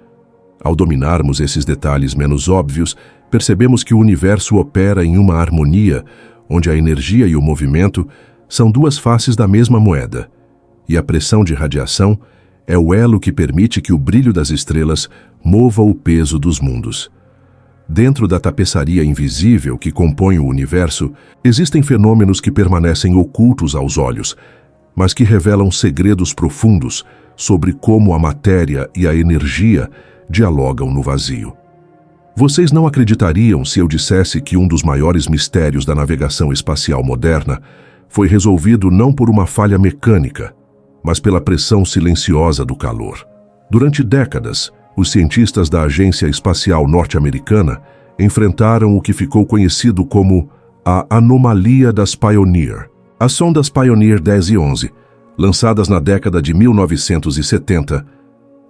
Ao dominarmos esses detalhes menos óbvios, percebemos que o universo opera em uma harmonia, onde a energia e o movimento são duas faces da mesma moeda, e a pressão de radiação é o elo que permite que o brilho das estrelas mova o peso dos mundos. Dentro da tapeçaria invisível que compõe o universo, existem fenômenos que permanecem ocultos aos olhos, mas que revelam segredos profundos sobre como a matéria e a energia dialogam no vazio. Vocês não acreditariam se eu dissesse que um dos maiores mistérios da navegação espacial moderna foi resolvido não por uma falha mecânica, mas pela pressão silenciosa do calor. Durante décadas, os cientistas da Agência Espacial Norte-Americana enfrentaram o que ficou conhecido como a anomalia das Pioneer. As sondas Pioneer 10 e 11, lançadas na década de 1970,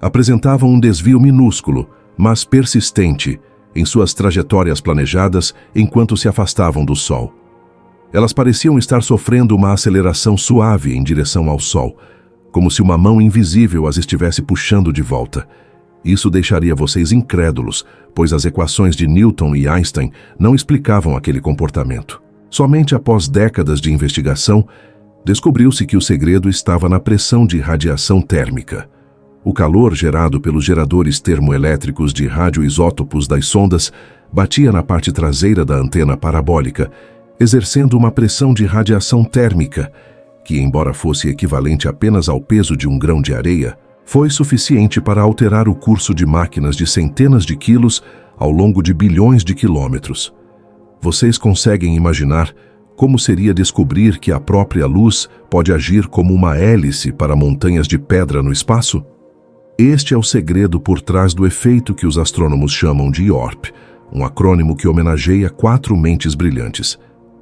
apresentavam um desvio minúsculo, mas persistente, em suas trajetórias planejadas enquanto se afastavam do Sol. Elas pareciam estar sofrendo uma aceleração suave em direção ao Sol, como se uma mão invisível as estivesse puxando de volta. Isso deixaria vocês incrédulos, pois as equações de Newton e Einstein não explicavam aquele comportamento. Somente após décadas de investigação, descobriu-se que o segredo estava na pressão de radiação térmica. O calor gerado pelos geradores termoelétricos de radioisótopos das sondas batia na parte traseira da antena parabólica, exercendo uma pressão de radiação térmica, que, embora fosse equivalente apenas ao peso de um grão de areia, foi suficiente para alterar o curso de máquinas de centenas de quilos ao longo de bilhões de quilômetros. Vocês conseguem imaginar como seria descobrir que a própria luz pode agir como uma hélice para montanhas de pedra no espaço? Este é o segredo por trás do efeito que os astrônomos chamam de YORP, um acrônimo que homenageia 4 mentes brilhantes: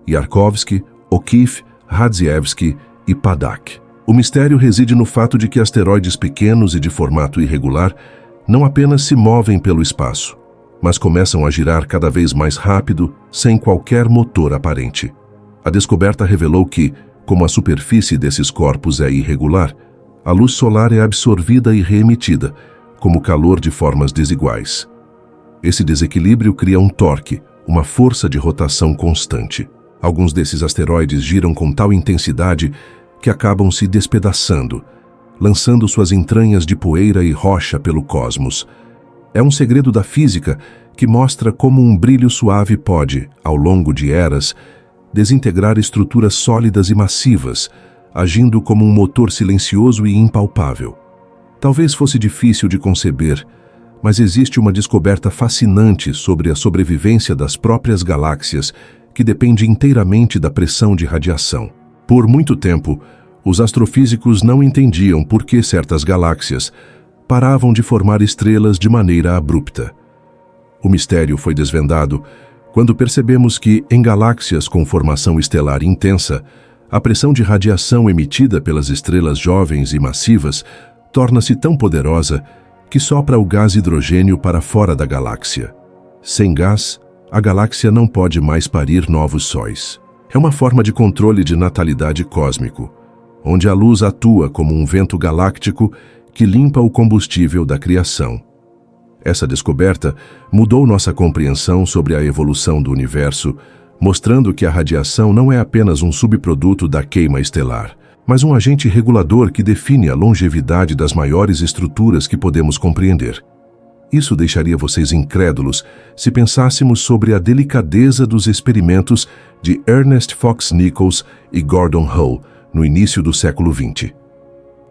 Yarkovsky, O'Keefe, Radzievský e Paddock. O mistério reside no fato de que asteroides pequenos e de formato irregular não apenas se movem pelo espaço, mas começam a girar cada vez mais rápido, sem qualquer motor aparente. A descoberta revelou que, como a superfície desses corpos é irregular, a luz solar é absorvida e reemitida, como calor de formas desiguais. Esse desequilíbrio cria um torque, uma força de rotação constante. Alguns desses asteroides giram com tal intensidade que acabam se despedaçando, lançando suas entranhas de poeira e rocha pelo cosmos. É um segredo da física que mostra como um brilho suave pode, ao longo de eras, desintegrar estruturas sólidas e massivas, agindo como um motor silencioso e impalpável. Talvez fosse difícil de conceber, mas existe uma descoberta fascinante sobre a sobrevivência das próprias galáxias que depende inteiramente da pressão de radiação. Por muito tempo, Os astrofísicos não entendiam por que certas galáxias paravam de formar estrelas de maneira abrupta. O mistério foi desvendado quando percebemos que, em galáxias com formação estelar intensa, a pressão de radiação emitida pelas estrelas jovens e massivas torna-se tão poderosa que sopra o gás hidrogênio para fora da galáxia. Sem gás, a galáxia não pode mais parir novos sóis. É uma forma de controle de natalidade cósmico, onde a luz atua como um vento galáctico que limpa o combustível da criação. Essa descoberta mudou nossa compreensão sobre a evolução do universo, mostrando que a radiação não é apenas um subproduto da queima estelar, mas um agente regulador que define a longevidade das maiores estruturas que podemos compreender. Isso deixaria vocês incrédulos se pensássemos sobre a delicadeza dos experimentos de Ernest Fox Nichols e Gordon Hull no início do século XX.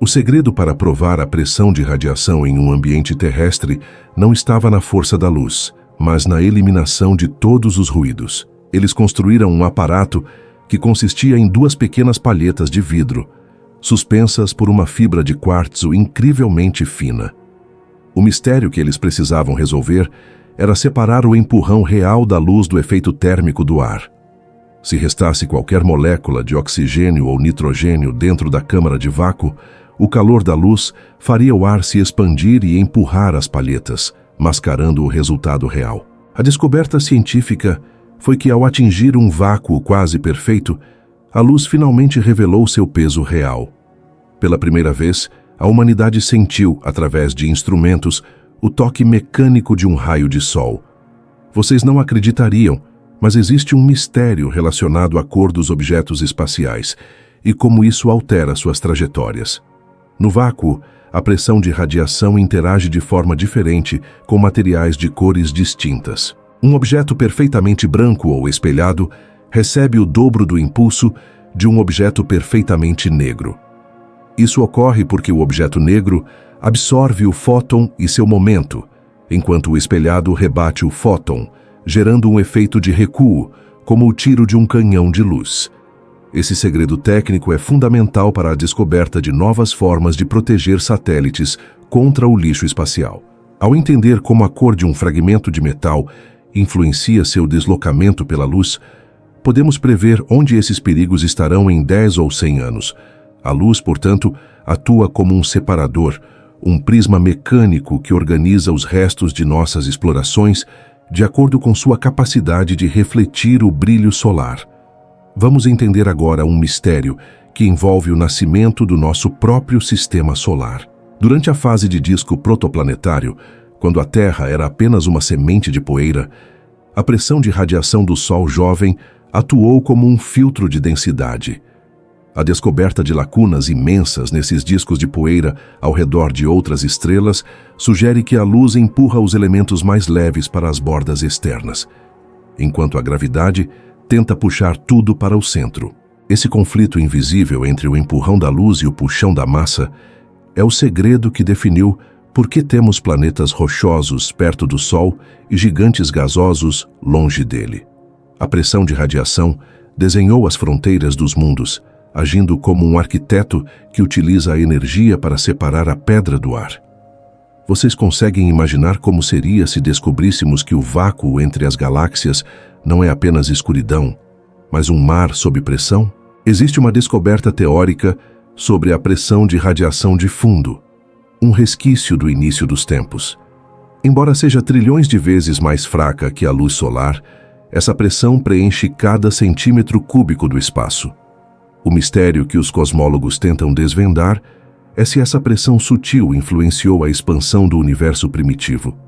O segredo para provar a pressão de radiação em um ambiente terrestre não estava na força da luz, mas na eliminação de todos os ruídos. Eles construíram um aparato que consistia em 2 pequenas palhetas de vidro, suspensas por uma fibra de quartzo incrivelmente fina. O mistério que eles precisavam resolver era separar o empurrão real da luz do efeito térmico do ar. Se restasse qualquer molécula de oxigênio ou nitrogênio dentro da câmara de vácuo, o calor da luz faria o ar se expandir e empurrar as palhetas, mascarando o resultado real. A descoberta científica foi que, ao atingir um vácuo quase perfeito, a luz finalmente revelou seu peso real. Pela primeira vez, a humanidade sentiu, através de instrumentos, o toque mecânico de um raio de sol. Vocês não acreditariam, mas existe um mistério relacionado à cor dos objetos espaciais e como isso altera suas trajetórias. No vácuo, a pressão de radiação interage de forma diferente com materiais de cores distintas. Um objeto perfeitamente branco ou espelhado recebe o dobro do impulso de um objeto perfeitamente negro. Isso ocorre porque o objeto negro absorve o fóton e seu momento, enquanto o espelhado rebate o fóton, gerando um efeito de recuo, como o tiro de um canhão de luz. Esse segredo técnico é fundamental para a descoberta de novas formas de proteger satélites contra o lixo espacial. Ao entender como a cor de um fragmento de metal influencia seu deslocamento pela luz, podemos prever onde esses perigos estarão em 10 ou 100 anos. A luz, portanto, atua como um separador, um prisma mecânico que organiza os restos de nossas explorações de acordo com sua capacidade de refletir o brilho solar. Vamos entender agora um mistério que envolve o nascimento do nosso próprio sistema solar. Durante a fase de disco protoplanetário, quando a Terra era apenas uma semente de poeira, a pressão de radiação do Sol jovem atuou como um filtro de densidade. A descoberta de lacunas imensas nesses discos de poeira ao redor de outras estrelas sugere que a luz empurra os elementos mais leves para as bordas externas, enquanto a gravidade tenta puxar tudo para o centro. Esse conflito invisível entre o empurrão da luz e o puxão da massa é o segredo que definiu por que temos planetas rochosos perto do Sol e gigantes gasosos longe dele. A pressão de radiação desenhou as fronteiras dos mundos, agindo como um arquiteto que utiliza a energia para separar a pedra do ar. Vocês conseguem imaginar como seria se descobríssemos que o vácuo entre as galáxias não é apenas escuridão, mas um mar sob pressão? Existe uma descoberta teórica sobre a pressão de radiação de fundo, um resquício do início dos tempos. Embora seja trilhões de vezes mais fraca que a luz solar, essa pressão preenche cada centímetro cúbico do espaço. O mistério que os cosmólogos tentam desvendar é se essa pressão sutil influenciou a expansão do universo primitivo.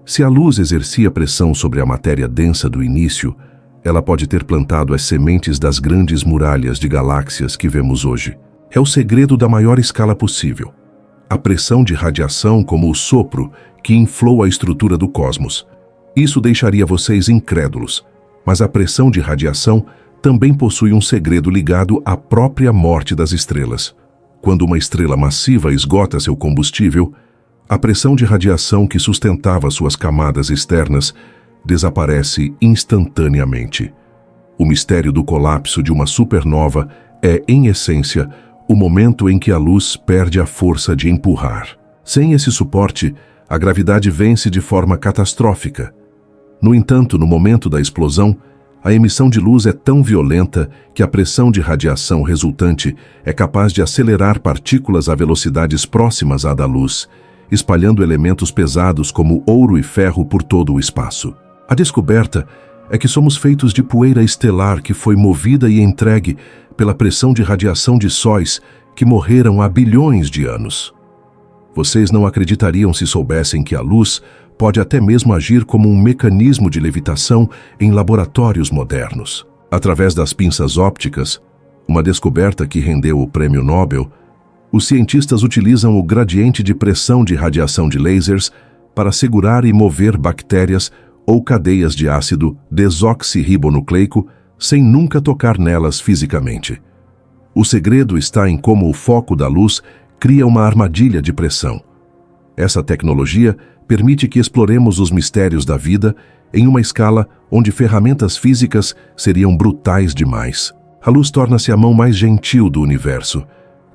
Se a luz exercia pressão sobre a matéria densa do início, ela pode ter plantado as sementes das grandes muralhas de galáxias que vemos hoje. É o segredo da maior escala possível. A pressão de radiação como o sopro que inflou a estrutura do cosmos. Isso deixaria vocês incrédulos, mas a pressão de radiação também possui um segredo ligado à própria morte das estrelas. Quando uma estrela massiva esgota seu combustível, a pressão de radiação que sustentava suas camadas externas desaparece instantaneamente. O mistério do colapso de uma supernova é, em essência, o momento em que a luz perde a força de empurrar. Sem esse suporte, a gravidade vence de forma catastrófica. No entanto, no momento da explosão, a emissão de luz é tão violenta que a pressão de radiação resultante é capaz de acelerar partículas a velocidades próximas à da luz, espalhando elementos pesados como ouro e ferro por todo o espaço. A descoberta é que somos feitos de poeira estelar que foi movida e entregue pela pressão de radiação de sóis que morreram há bilhões de anos. Vocês não acreditariam se soubessem que a luz pode até mesmo agir como um mecanismo de levitação em laboratórios modernos. Através das pinças ópticas, uma descoberta que rendeu o Prêmio Nobel, os cientistas utilizam o gradiente de pressão de radiação de lasers para segurar e mover bactérias ou cadeias de ácido desoxirribonucleico sem nunca tocar nelas fisicamente. O segredo está em como o foco da luz cria uma armadilha de pressão. Essa tecnologia permite que exploremos os mistérios da vida em uma escala onde ferramentas físicas seriam brutais demais. A luz torna-se a mão mais gentil do universo,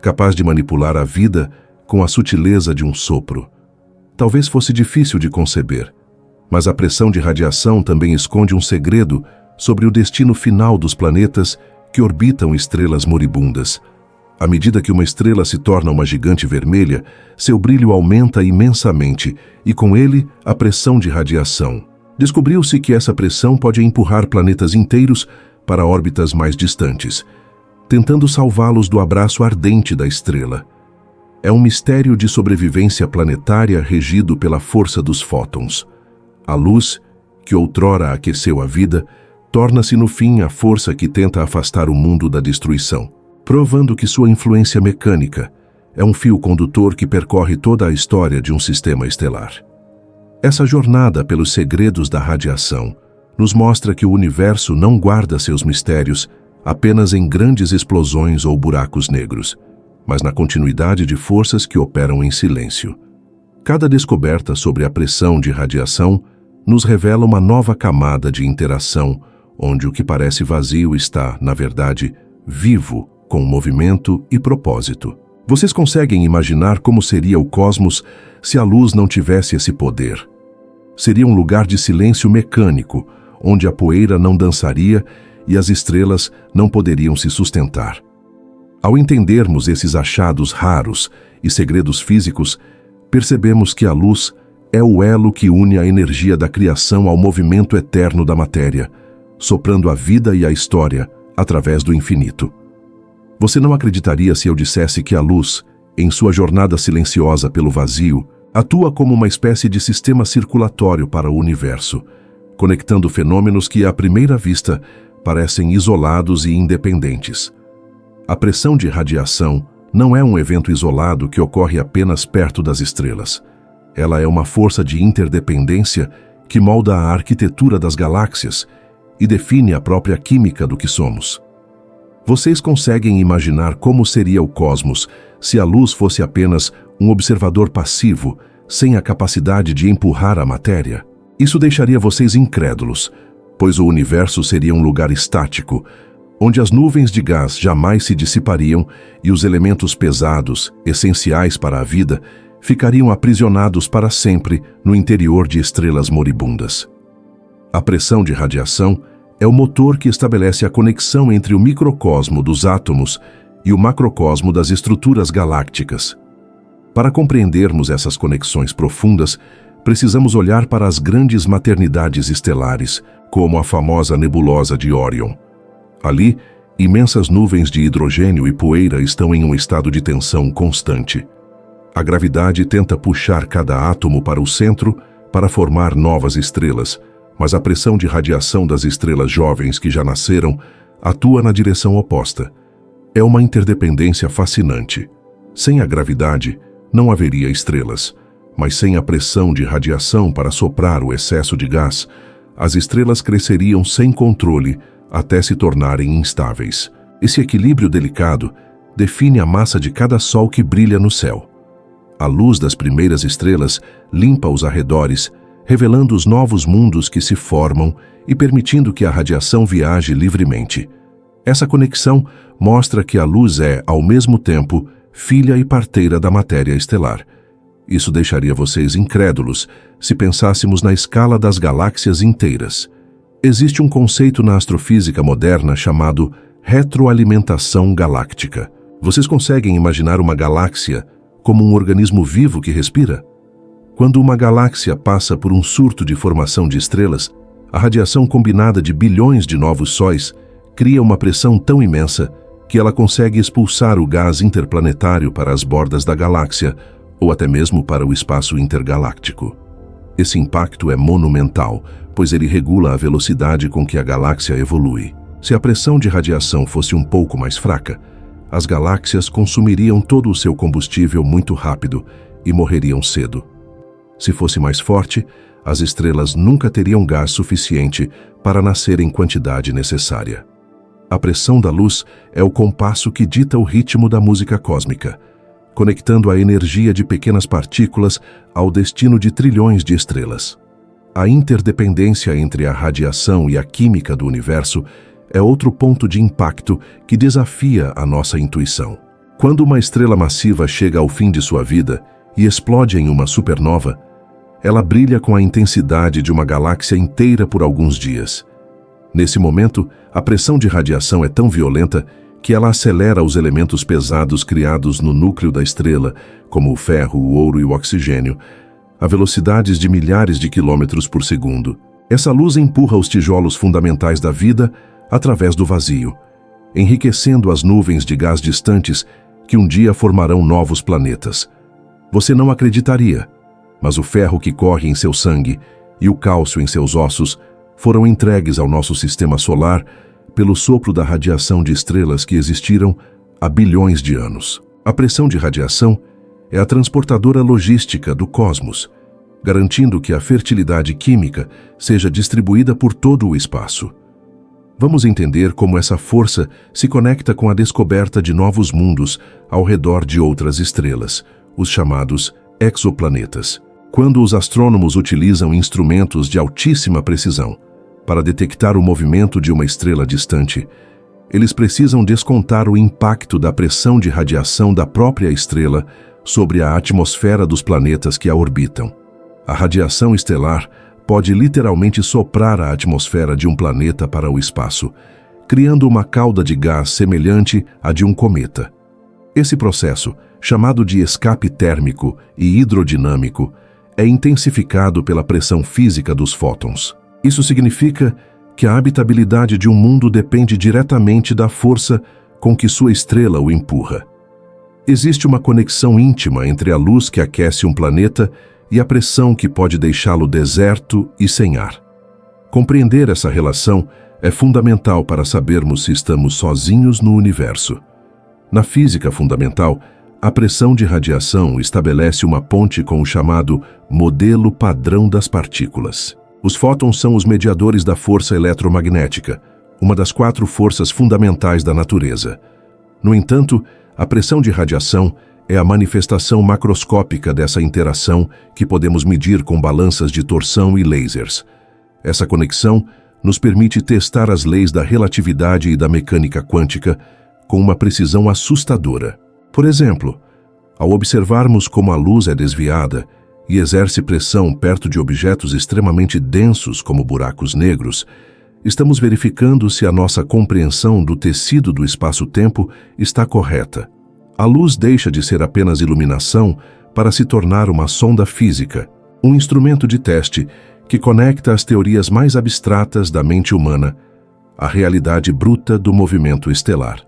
capaz de manipular a vida com a sutileza de um sopro. Talvez fosse difícil de conceber, mas a pressão de radiação também esconde um segredo sobre o destino final dos planetas que orbitam estrelas moribundas. À medida que uma estrela se torna uma gigante vermelha, seu brilho aumenta imensamente e, com ele, a pressão de radiação. Descobriu-se que essa pressão pode empurrar planetas inteiros para órbitas mais distantes, tentando salvá-los do abraço ardente da estrela. É um mistério de sobrevivência planetária regido pela força dos fótons. A luz, que outrora aqueceu a vida, torna-se no fim a força que tenta afastar o mundo da destruição, provando que sua influência mecânica é um fio condutor que percorre toda a história de um sistema estelar. Essa jornada pelos segredos da radiação nos mostra que o universo não guarda seus mistérios apenas em grandes explosões ou buracos negros, mas na continuidade de forças que operam em silêncio. Cada descoberta sobre a pressão de radiação nos revela uma nova camada de interação, onde o que parece vazio está, na verdade, vivo, com movimento e propósito. Vocês conseguem imaginar como seria o cosmos se a luz não tivesse esse poder? Seria um lugar de silêncio mecânico, onde a poeira não dançaria e as estrelas não poderiam se sustentar. Ao entendermos esses achados raros e segredos físicos, percebemos que a luz é o elo que une a energia da criação ao movimento eterno da matéria, soprando a vida e a história através do infinito. Você não acreditaria se eu dissesse que a luz, em sua jornada silenciosa pelo vazio, atua como uma espécie de sistema circulatório para o universo, conectando fenômenos que, à primeira vista, parecem isolados e independentes. A pressão de radiação não é um evento isolado que ocorre apenas perto das estrelas. Ela é uma força de interdependência que molda a arquitetura das galáxias e define a própria química do que somos. Vocês conseguem imaginar como seria o cosmos se a luz fosse apenas um observador passivo, sem a capacidade de empurrar a matéria? Isso deixaria vocês incrédulos, pois o universo seria um lugar estático, onde as nuvens de gás jamais se dissipariam e os elementos pesados, essenciais para a vida, ficariam aprisionados para sempre no interior de estrelas moribundas. A pressão de radiação é o motor que estabelece a conexão entre o microcosmo dos átomos e o macrocosmo das estruturas galácticas. Para compreendermos essas conexões profundas, precisamos olhar para as grandes maternidades estelares, como a famosa nebulosa de Órion. Ali, imensas nuvens de hidrogênio e poeira estão em um estado de tensão constante. A gravidade tenta puxar cada átomo para o centro para formar novas estrelas, mas a pressão de radiação das estrelas jovens que já nasceram atua na direção oposta. É uma interdependência fascinante. Sem a gravidade, não haveria estrelas, mas sem a pressão de radiação para soprar o excesso de gás, as estrelas cresceriam sem controle até se tornarem instáveis. Esse equilíbrio delicado define a massa de cada sol que brilha no céu. A luz das primeiras estrelas limpa os arredores, revelando os novos mundos que se formam e permitindo que a radiação viaje livremente. Essa conexão mostra que a luz é, ao mesmo tempo, filha e parteira da matéria estelar. Isso deixaria vocês incrédulos se pensássemos na escala das galáxias inteiras. Existe um conceito na astrofísica moderna chamado retroalimentação galáctica. Vocês conseguem imaginar uma galáxia como um organismo vivo que respira? Quando uma galáxia passa por um surto de formação de estrelas, a radiação combinada de bilhões de novos sóis cria uma pressão tão imensa que ela consegue expulsar o gás interplanetário para as bordas da galáxia ou até mesmo para o espaço intergaláctico. Esse impacto é monumental, pois ele regula a velocidade com que a galáxia evolui. Se a pressão de radiação fosse um pouco mais fraca, as galáxias consumiriam todo o seu combustível muito rápido e morreriam cedo. Se fosse mais forte, as estrelas nunca teriam gás suficiente para nascer em quantidade necessária. A pressão da luz é o compasso que dita o ritmo da música cósmica, conectando a energia de pequenas partículas ao destino de trilhões de estrelas. A interdependência entre a radiação e a química do universo é outro ponto de impacto que desafia a nossa intuição. Quando uma estrela massiva chega ao fim de sua vida e explode em uma supernova, ela brilha com a intensidade de uma galáxia inteira por alguns dias. Nesse momento, a pressão de radiação é tão violenta que ela acelera os elementos pesados criados no núcleo da estrela, como o ferro, o ouro e o oxigênio, a velocidades de milhares de quilômetros por segundo. Essa luz empurra os tijolos fundamentais da vida através do vazio, enriquecendo as nuvens de gás distantes que um dia formarão novos planetas. Você não acreditaria, mas o ferro que corre em seu sangue e o cálcio em seus ossos foram entregues ao nosso sistema solar pelo sopro da radiação de estrelas que existiram há bilhões de anos. A pressão de radiação é a transportadora logística do cosmos, garantindo que a fertilidade química seja distribuída por todo o espaço. Vamos entender como essa força se conecta com a descoberta de novos mundos ao redor de outras estrelas, os chamados exoplanetas. Quando os astrônomos utilizam instrumentos de altíssima precisão para detectar o movimento de uma estrela distante, eles precisam descontar o impacto da pressão de radiação da própria estrela sobre a atmosfera dos planetas que a orbitam. A radiação estelar pode literalmente soprar a atmosfera de um planeta para o espaço, criando uma cauda de gás semelhante à de um cometa. Esse processo, chamado de escape térmico e hidrodinâmico, é intensificado pela pressão física dos fótons. Isso significa que a habitabilidade de um mundo depende diretamente da força com que sua estrela o empurra. Existe uma conexão íntima entre a luz que aquece um planeta e a pressão que pode deixá-lo deserto e sem ar. Compreender essa relação é fundamental para sabermos se estamos sozinhos no universo. Na física fundamental, a pressão de radiação estabelece uma ponte com o chamado modelo padrão das partículas. Os fótons são os mediadores da força eletromagnética, uma das 4 forças fundamentais da natureza. No entanto, a pressão de radiação é a manifestação macroscópica dessa interação que podemos medir com balanças de torção e lasers. Essa conexão nos permite testar as leis da relatividade e da mecânica quântica com uma precisão assustadora. Por exemplo, ao observarmos como a luz é desviada e exerce pressão perto de objetos extremamente densos como buracos negros, estamos verificando se a nossa compreensão do tecido do espaço-tempo está correta. A luz deixa de ser apenas iluminação para se tornar uma sonda física, um instrumento de teste que conecta as teorias mais abstratas da mente humana à realidade bruta do movimento estelar.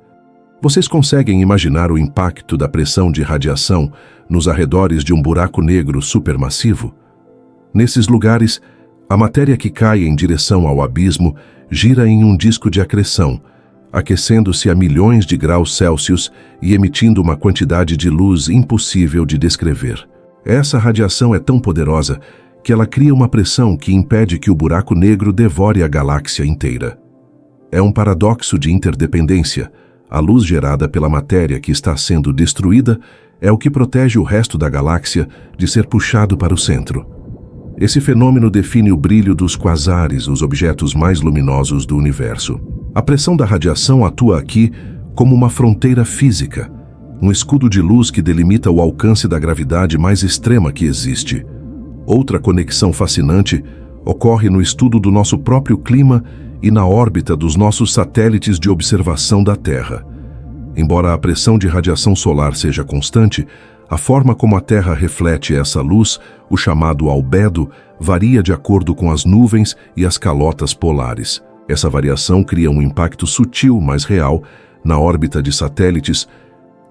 Vocês conseguem imaginar o impacto da pressão de radiação nos arredores de um buraco negro supermassivo? Nesses lugares, a matéria que cai em direção ao abismo gira em um disco de acreção, aquecendo-se a milhões de graus Celsius e emitindo uma quantidade de luz impossível de descrever. Essa radiação é tão poderosa que ela cria uma pressão que impede que o buraco negro devore a galáxia inteira. É um paradoxo de interdependência. A luz gerada pela matéria que está sendo destruída é o que protege o resto da galáxia de ser puxado para o centro. Esse fenômeno define o brilho dos quasares, os objetos mais luminosos do universo. A pressão da radiação atua aqui como uma fronteira física, um escudo de luz que delimita o alcance da gravidade mais extrema que existe. Outra conexão fascinante ocorre no estudo do nosso próprio clima e na órbita dos nossos satélites de observação da Terra. Embora a pressão de radiação solar seja constante, a forma como a Terra reflete essa luz, o chamado albedo, varia de acordo com as nuvens e as calotas polares. Essa variação cria um impacto sutil, mas real, na órbita de satélites,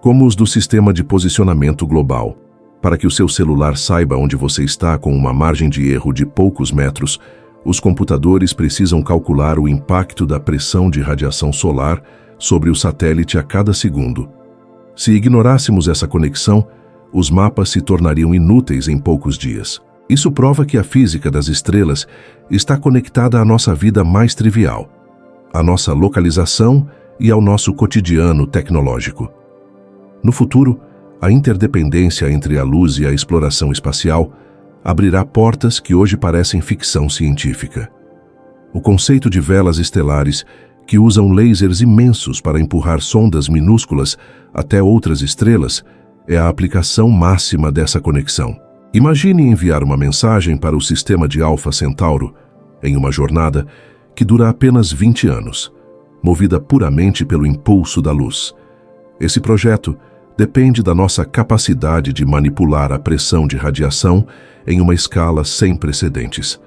como os do Sistema de Posicionamento Global. Para que o seu celular saiba onde você está com uma margem de erro de poucos metros, os computadores precisam calcular o impacto da pressão de radiação solar sobre o satélite a cada segundo. Se ignorássemos essa conexão, os mapas se tornariam inúteis em poucos dias. Isso prova que a física das estrelas está conectada à nossa vida mais trivial, à nossa localização e ao nosso cotidiano tecnológico. No futuro, a interdependência entre a luz e a exploração espacial abrirá portas que hoje parecem ficção científica. O conceito de velas estelares, que usam lasers imensos para empurrar sondas minúsculas até outras estrelas, é a aplicação máxima dessa conexão. Imagine enviar uma mensagem para o sistema de Alfa Centauro em uma jornada que dura apenas 20 anos, movida puramente pelo impulso da luz. Esse projeto depende da nossa capacidade de manipular a pressão de radiação em uma escala sem precedentes.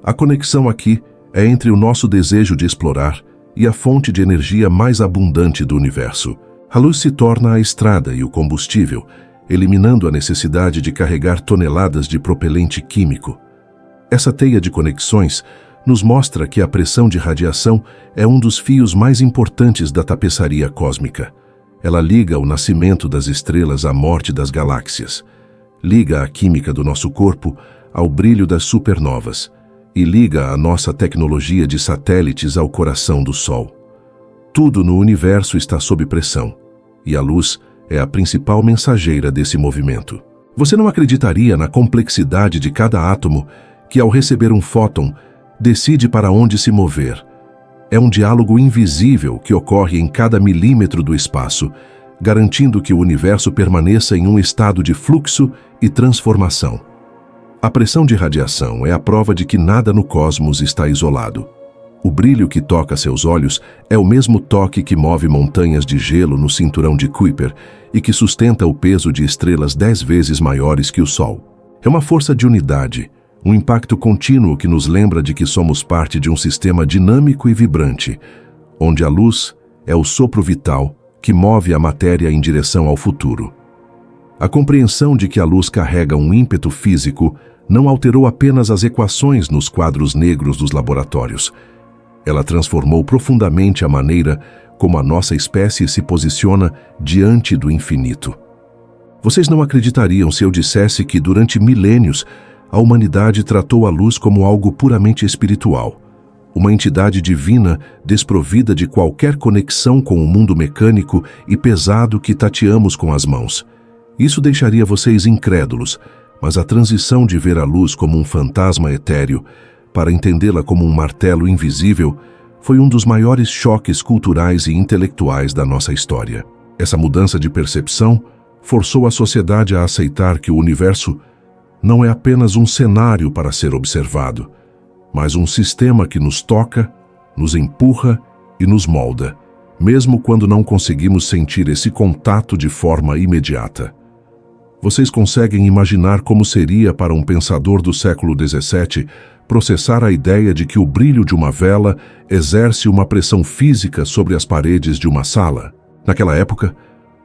A conexão aqui é entre o nosso desejo de explorar e a fonte de energia mais abundante do universo. A luz se torna a estrada e o combustível, eliminando a necessidade de carregar toneladas de propelente químico. Essa teia de conexões nos mostra que a pressão de radiação é um dos fios mais importantes da tapeçaria cósmica. Ela liga o nascimento das estrelas à morte das galáxias, liga a química do nosso corpo ao brilho das supernovas e liga a nossa tecnologia de satélites ao coração do Sol. Tudo no universo está sob pressão, e a luz é a principal mensageira desse movimento. Você não acreditaria na complexidade de cada átomo que, ao receber um fóton, decide para onde se mover. É um diálogo invisível que ocorre em cada milímetro do espaço, garantindo que o universo permaneça em um estado de fluxo e transformação. A pressão de radiação é a prova de que nada no cosmos está isolado. O brilho que toca seus olhos é o mesmo toque que move montanhas de gelo no cinturão de Kuiper e que sustenta o peso de estrelas 10 vezes maiores que o Sol. É uma força de unidade, um impacto contínuo que nos lembra de que somos parte de um sistema dinâmico e vibrante, onde a luz é o sopro vital que move a matéria em direção ao futuro. A compreensão de que a luz carrega um ímpeto físico não alterou apenas as equações nos quadros negros dos laboratórios. Ela transformou profundamente a maneira como a nossa espécie se posiciona diante do infinito. Vocês não acreditariam se eu dissesse que, durante milênios, a humanidade tratou a luz como algo puramente espiritual, uma entidade divina desprovida de qualquer conexão com o mundo mecânico e pesado que tateamos com as mãos. Isso deixaria vocês incrédulos, mas a transição de ver a luz como um fantasma etéreo para entendê-la como um martelo invisível foi um dos maiores choques culturais e intelectuais da nossa história. Essa mudança de percepção forçou a sociedade a aceitar que o universo não é apenas um cenário para ser observado, mas um sistema que nos toca, nos empurra e nos molda, mesmo quando não conseguimos sentir esse contato de forma imediata. Vocês conseguem imaginar como seria para um pensador do século XVII processar a ideia de que o brilho de uma vela exerce uma pressão física sobre as paredes de uma sala? Naquela época,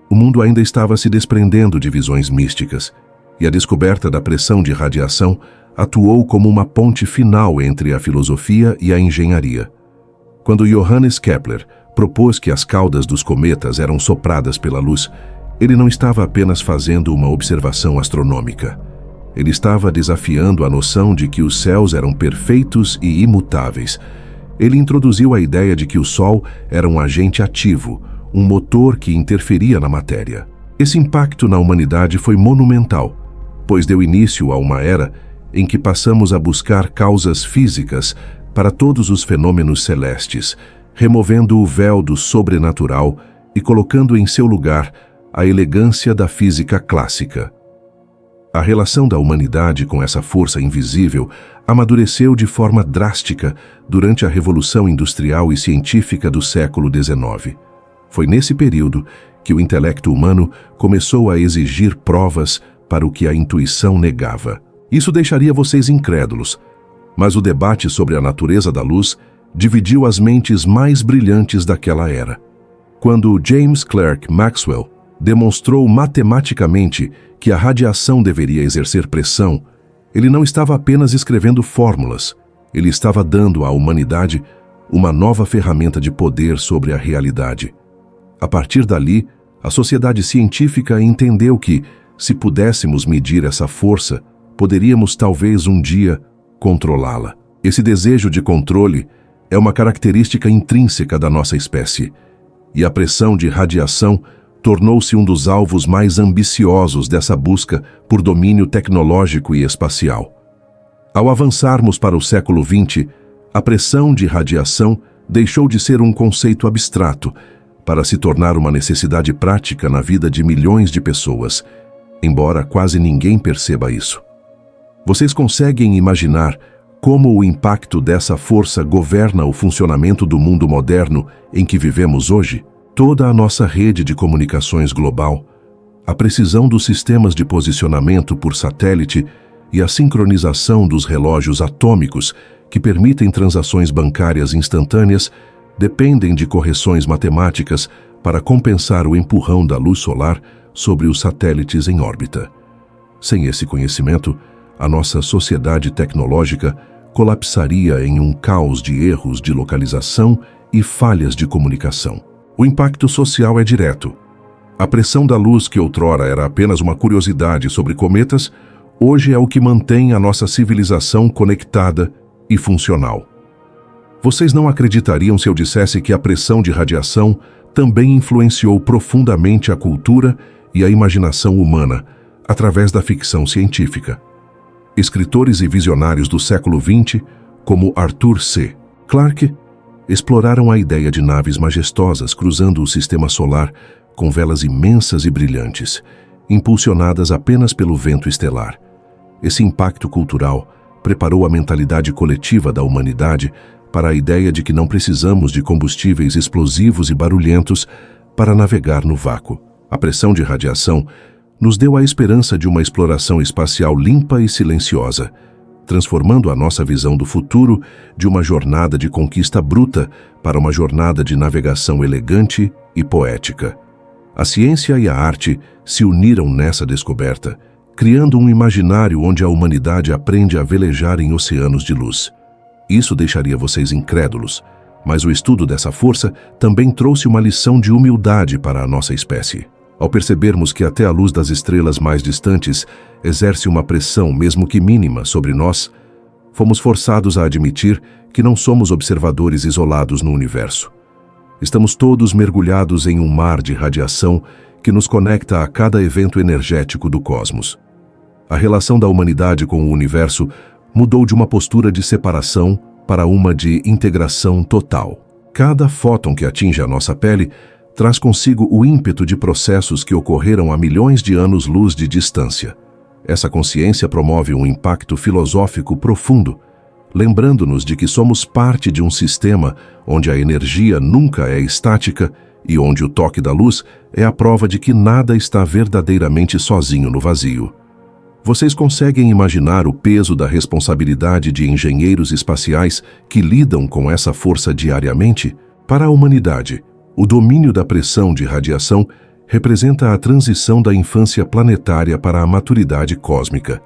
o mundo ainda estava se desprendendo de visões místicas, e a descoberta da pressão de radiação atuou como uma ponte final entre a filosofia e a engenharia. Quando Johannes Kepler propôs que as caudas dos cometas eram sopradas pela luz, ele não estava apenas fazendo uma observação astronômica. Ele estava desafiando a noção de que os céus eram perfeitos e imutáveis. Ele introduziu a ideia de que o Sol era um agente ativo, um motor que interferia na matéria. Esse impacto na humanidade foi monumental, pois deu início a uma era em que passamos a buscar causas físicas para todos os fenômenos celestes, removendo o véu do sobrenatural e colocando em seu lugar a elegância da física clássica. A relação da humanidade com essa força invisível amadureceu de forma drástica durante a Revolução Industrial e Científica do século XIX. Foi nesse período que o intelecto humano começou a exigir provas para o que a intuição negava. Isso deixaria vocês incrédulos, mas o debate sobre a natureza da luz dividiu as mentes mais brilhantes daquela era. Quando James Clerk Maxwell demonstrou matematicamente que a radiação deveria exercer pressão, ele não estava apenas escrevendo fórmulas, ele estava dando à humanidade uma nova ferramenta de poder sobre a realidade. A partir dali, a sociedade científica entendeu que, se pudéssemos medir essa força, poderíamos talvez um dia controlá-la. Esse desejo de controle é uma característica intrínseca da nossa espécie, e a pressão de radiação tornou-se um dos alvos mais ambiciosos dessa busca por domínio tecnológico e espacial. Ao avançarmos para o século XX, a pressão de radiação deixou de ser um conceito abstrato para se tornar uma necessidade prática na vida de milhões de pessoas, embora quase ninguém perceba isso. Vocês conseguem imaginar como o impacto dessa força governa o funcionamento do mundo moderno em que vivemos hoje? Toda a nossa rede de comunicações global, a precisão dos sistemas de posicionamento por satélite e a sincronização dos relógios atômicos que permitem transações bancárias instantâneas dependem de correções matemáticas para compensar o empurrão da luz solar sobre os satélites em órbita. Sem esse conhecimento, a nossa sociedade tecnológica colapsaria em um caos de erros de localização e falhas de comunicação. O impacto social é direto. A pressão da luz, que outrora era apenas uma curiosidade sobre cometas, hoje é o que mantém a nossa civilização conectada e funcional. Vocês não acreditariam se eu dissesse que a pressão de radiação também influenciou profundamente a cultura e a imaginação humana através da ficção científica. Escritores e visionários do século XX, como Arthur C. Clarke, exploraram a ideia de naves majestosas cruzando o sistema solar com velas imensas e brilhantes, impulsionadas apenas pelo vento estelar. Esse impacto cultural preparou a mentalidade coletiva da humanidade para a ideia de que não precisamos de combustíveis explosivos e barulhentos para navegar no vácuo. A pressão de radiação nos deu a esperança de uma exploração espacial limpa e silenciosa, transformando a nossa visão do futuro de uma jornada de conquista bruta para uma jornada de navegação elegante e poética. A ciência e a arte se uniram nessa descoberta, criando um imaginário onde a humanidade aprende a velejar em oceanos de luz. Isso deixaria vocês incrédulos, mas o estudo dessa força também trouxe uma lição de humildade para a nossa espécie. Ao percebermos que até a luz das estrelas mais distantes exerce uma pressão, mesmo que mínima, sobre nós, fomos forçados a admitir que não somos observadores isolados no universo. Estamos todos mergulhados em um mar de radiação que nos conecta a cada evento energético do cosmos. A relação da humanidade com o universo mudou de uma postura de separação para uma de integração total. Cada fóton que atinge a nossa pele traz consigo o ímpeto de processos que ocorreram há milhões de anos-luz de distância. Essa consciência promove um impacto filosófico profundo, lembrando-nos de que somos parte de um sistema onde a energia nunca é estática e onde o toque da luz é a prova de que nada está verdadeiramente sozinho no vazio. Vocês conseguem imaginar o peso da responsabilidade de engenheiros espaciais que lidam com essa força diariamente? Para a humanidade, o domínio da pressão de radiação representa a transição da infância planetária para a maturidade cósmica.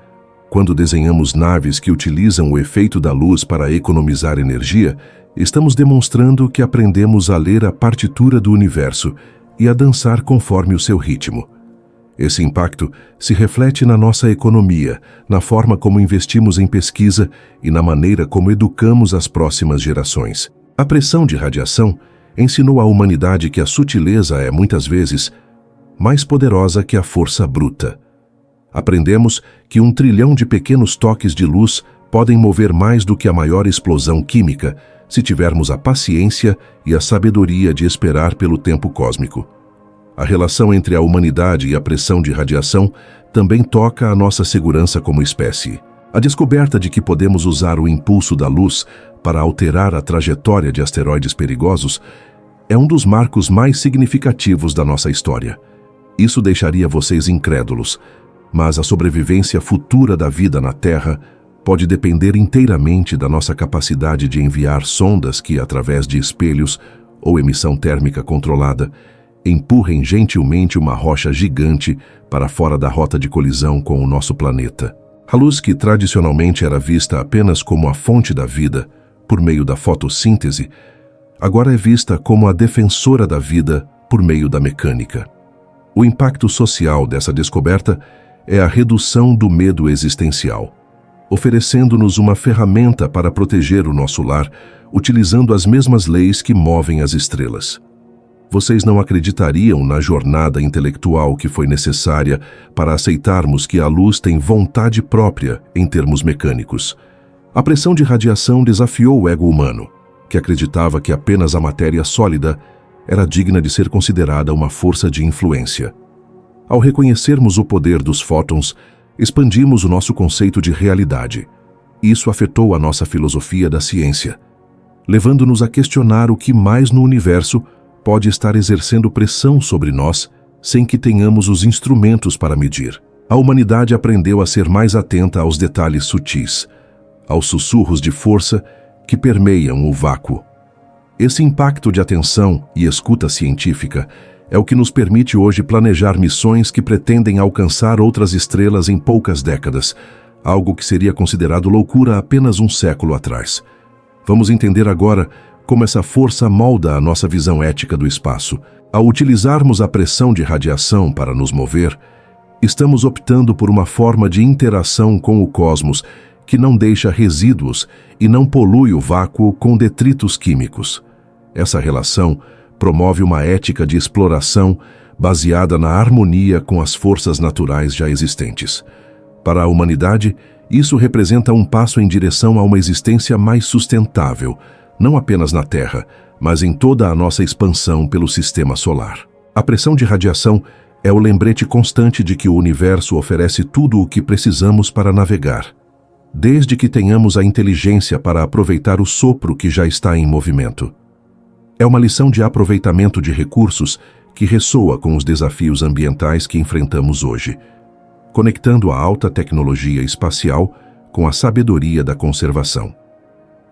Quando desenhamos naves que utilizam o efeito da luz para economizar energia, estamos demonstrando que aprendemos a ler a partitura do universo e a dançar conforme o seu ritmo. Esse impacto se reflete na nossa economia, na forma como investimos em pesquisa e na maneira como educamos as próximas gerações. A pressão de radiação ensinou à humanidade que a sutileza é, muitas vezes, mais poderosa que a força bruta. Aprendemos que 1 trilhão de pequenos toques de luz podem mover mais do que a maior explosão química, se tivermos a paciência e a sabedoria de esperar pelo tempo cósmico. A relação entre a humanidade e a pressão de radiação também toca a nossa segurança como espécie. A descoberta de que podemos usar o impulso da luz para alterar a trajetória de asteroides perigosos é um dos marcos mais significativos da nossa história. Isso deixaria vocês incrédulos, mas a sobrevivência futura da vida na Terra pode depender inteiramente da nossa capacidade de enviar sondas que, através de espelhos ou emissão térmica controlada, empurrem gentilmente uma rocha gigante para fora da rota de colisão com o nosso planeta. A luz, que tradicionalmente era vista apenas como a fonte da vida, por meio da fotossíntese, agora é vista como a defensora da vida por meio da mecânica. O impacto social dessa descoberta é a redução do medo existencial, oferecendo-nos uma ferramenta para proteger o nosso lar, utilizando as mesmas leis que movem as estrelas. Vocês não acreditariam na jornada intelectual que foi necessária para aceitarmos que a luz tem vontade própria em termos mecânicos. A pressão de radiação desafiou o ego humano, que acreditava que apenas a matéria sólida era digna de ser considerada uma força de influência. Ao reconhecermos o poder dos fótons, expandimos o nosso conceito de realidade. Isso afetou a nossa filosofia da ciência, levando-nos a questionar o que mais no universo pode estar exercendo pressão sobre nós sem que tenhamos os instrumentos para medir. A humanidade aprendeu a ser mais atenta aos detalhes sutis, aos sussurros de força que permeiam o vácuo. Esse impacto de atenção e escuta científica é o que nos permite hoje planejar missões que pretendem alcançar outras estrelas em poucas décadas, algo que seria considerado loucura apenas um século atrás. Vamos entender agora como essa força molda a nossa visão ética do espaço. Ao utilizarmos a pressão de radiação para nos mover, estamos optando por uma forma de interação com o cosmos que não deixa resíduos e não polui o vácuo com detritos químicos. Essa relação promove uma ética de exploração baseada na harmonia com as forças naturais já existentes. Para a humanidade, isso representa um passo em direção a uma existência mais sustentável, não apenas na Terra, mas em toda a nossa expansão pelo sistema solar. A pressão de radiação é o lembrete constante de que o universo oferece tudo o que precisamos para navegar, desde que tenhamos a inteligência para aproveitar o sopro que já está em movimento. É uma lição de aproveitamento de recursos que ressoa com os desafios ambientais que enfrentamos hoje, conectando a alta tecnologia espacial com a sabedoria da conservação.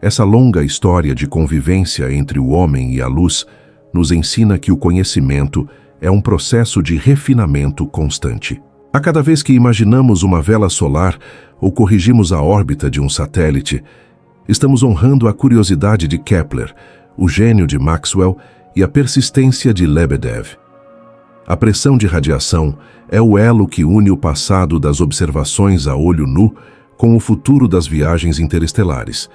Essa longa história de convivência entre o homem e a luz nos ensina que o conhecimento é um processo de refinamento constante. A cada vez que imaginamos uma vela solar ou corrigimos a órbita de um satélite, estamos honrando a curiosidade de Kepler, o gênio de Maxwell e a persistência de Lebedev. A pressão de radiação é o elo que une o passado das observações a olho nu com o futuro das viagens interestelares.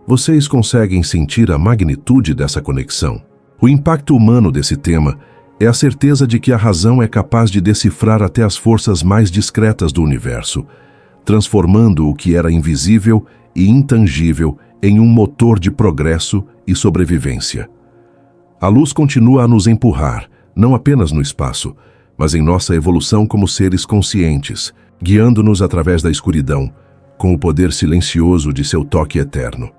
Vocês conseguem sentir a magnitude dessa conexão? O impacto humano desse tema é a certeza de que a razão é capaz de decifrar até as forças mais discretas do universo, transformando o que era invisível e intangível em um motor de progresso e sobrevivência. A luz continua a nos empurrar, não apenas no espaço, mas em nossa evolução como seres conscientes, guiando-nos através da escuridão, com o poder silencioso de seu toque eterno.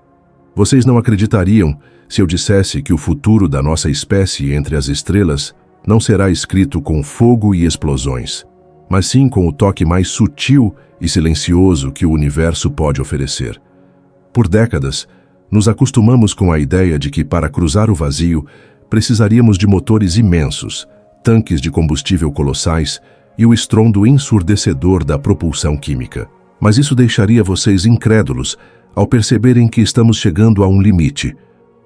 Vocês não acreditariam se eu dissesse que o futuro da nossa espécie entre as estrelas não será escrito com fogo e explosões, mas sim com o toque mais sutil e silencioso que o universo pode oferecer. Por décadas, nos acostumamos com a ideia de que, para cruzar o vazio, precisaríamos de motores imensos, tanques de combustível colossais e o estrondo ensurdecedor da propulsão química. Mas isso deixaria vocês incrédulos ao perceberem que estamos chegando a um limite,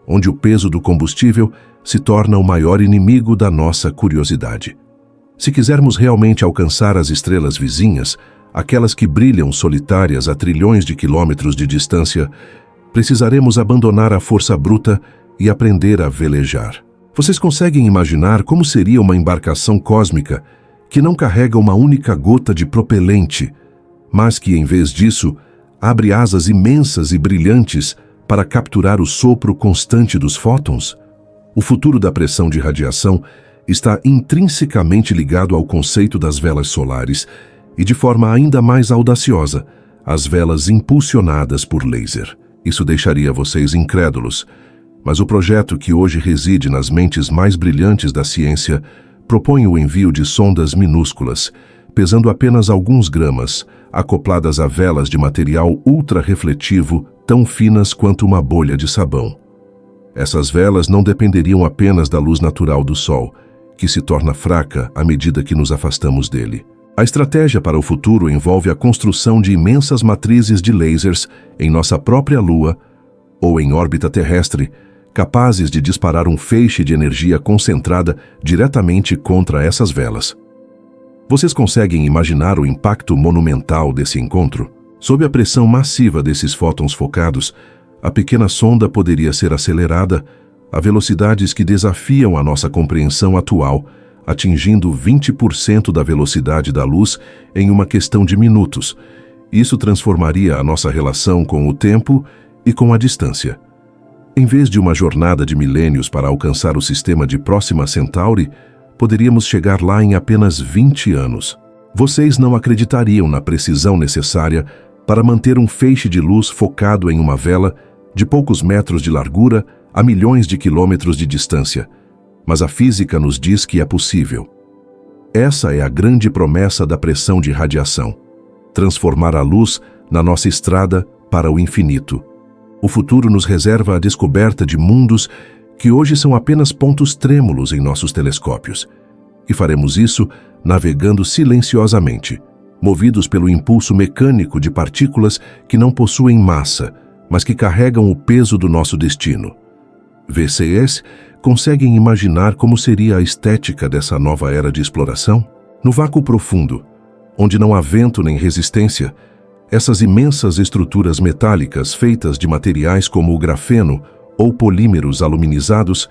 onde o peso do combustível se torna o maior inimigo da nossa curiosidade. Se quisermos realmente alcançar as estrelas vizinhas, aquelas que brilham solitárias a trilhões de quilômetros de distância, precisaremos abandonar a força bruta e aprender a velejar. Vocês conseguem imaginar como seria uma embarcação cósmica que não carrega uma única gota de propelente, mas que, em vez disso, abre asas imensas e brilhantes para capturar o sopro constante dos fótons? O futuro da pressão de radiação está intrinsecamente ligado ao conceito das velas solares e, de forma ainda mais audaciosa, às velas impulsionadas por laser. Isso deixaria vocês incrédulos, mas o projeto que hoje reside nas mentes mais brilhantes da ciência propõe o envio de sondas minúsculas, pesando apenas alguns gramas, acopladas a velas de material ultra-refletivo tão finas quanto uma bolha de sabão. Essas velas não dependeriam apenas da luz natural do Sol, que se torna fraca à medida que nos afastamos dele. A estratégia para o futuro envolve a construção de imensas matrizes de lasers em nossa própria Lua ou em órbita terrestre, capazes de disparar um feixe de energia concentrada diretamente contra essas velas. Vocês conseguem imaginar o impacto monumental desse encontro? Sob a pressão massiva desses fótons focados, a pequena sonda poderia ser acelerada a velocidades que desafiam a nossa compreensão atual, atingindo 20% da velocidade da luz em uma questão de minutos. Isso transformaria a nossa relação com o tempo e com a distância. Em vez de uma jornada de milênios para alcançar o sistema de Próxima Centauri, poderíamos chegar lá em apenas 20 anos. Vocês não acreditariam na precisão necessária para manter um feixe de luz focado em uma vela de poucos metros de largura a milhões de quilômetros de distância, mas a física nos diz que é possível. Essa é a grande promessa da pressão de radiação: transformar a luz na nossa estrada para o infinito. O futuro nos reserva a descoberta de mundos que hoje são apenas pontos trêmulos em nossos telescópios. E faremos isso navegando silenciosamente, movidos pelo impulso mecânico de partículas que não possuem massa, mas que carregam o peso do nosso destino. VCS conseguem imaginar como seria a estética dessa nova era de exploração? No vácuo profundo, onde não há vento nem resistência, essas imensas estruturas metálicas feitas de materiais como o grafeno ou polímeros aluminizados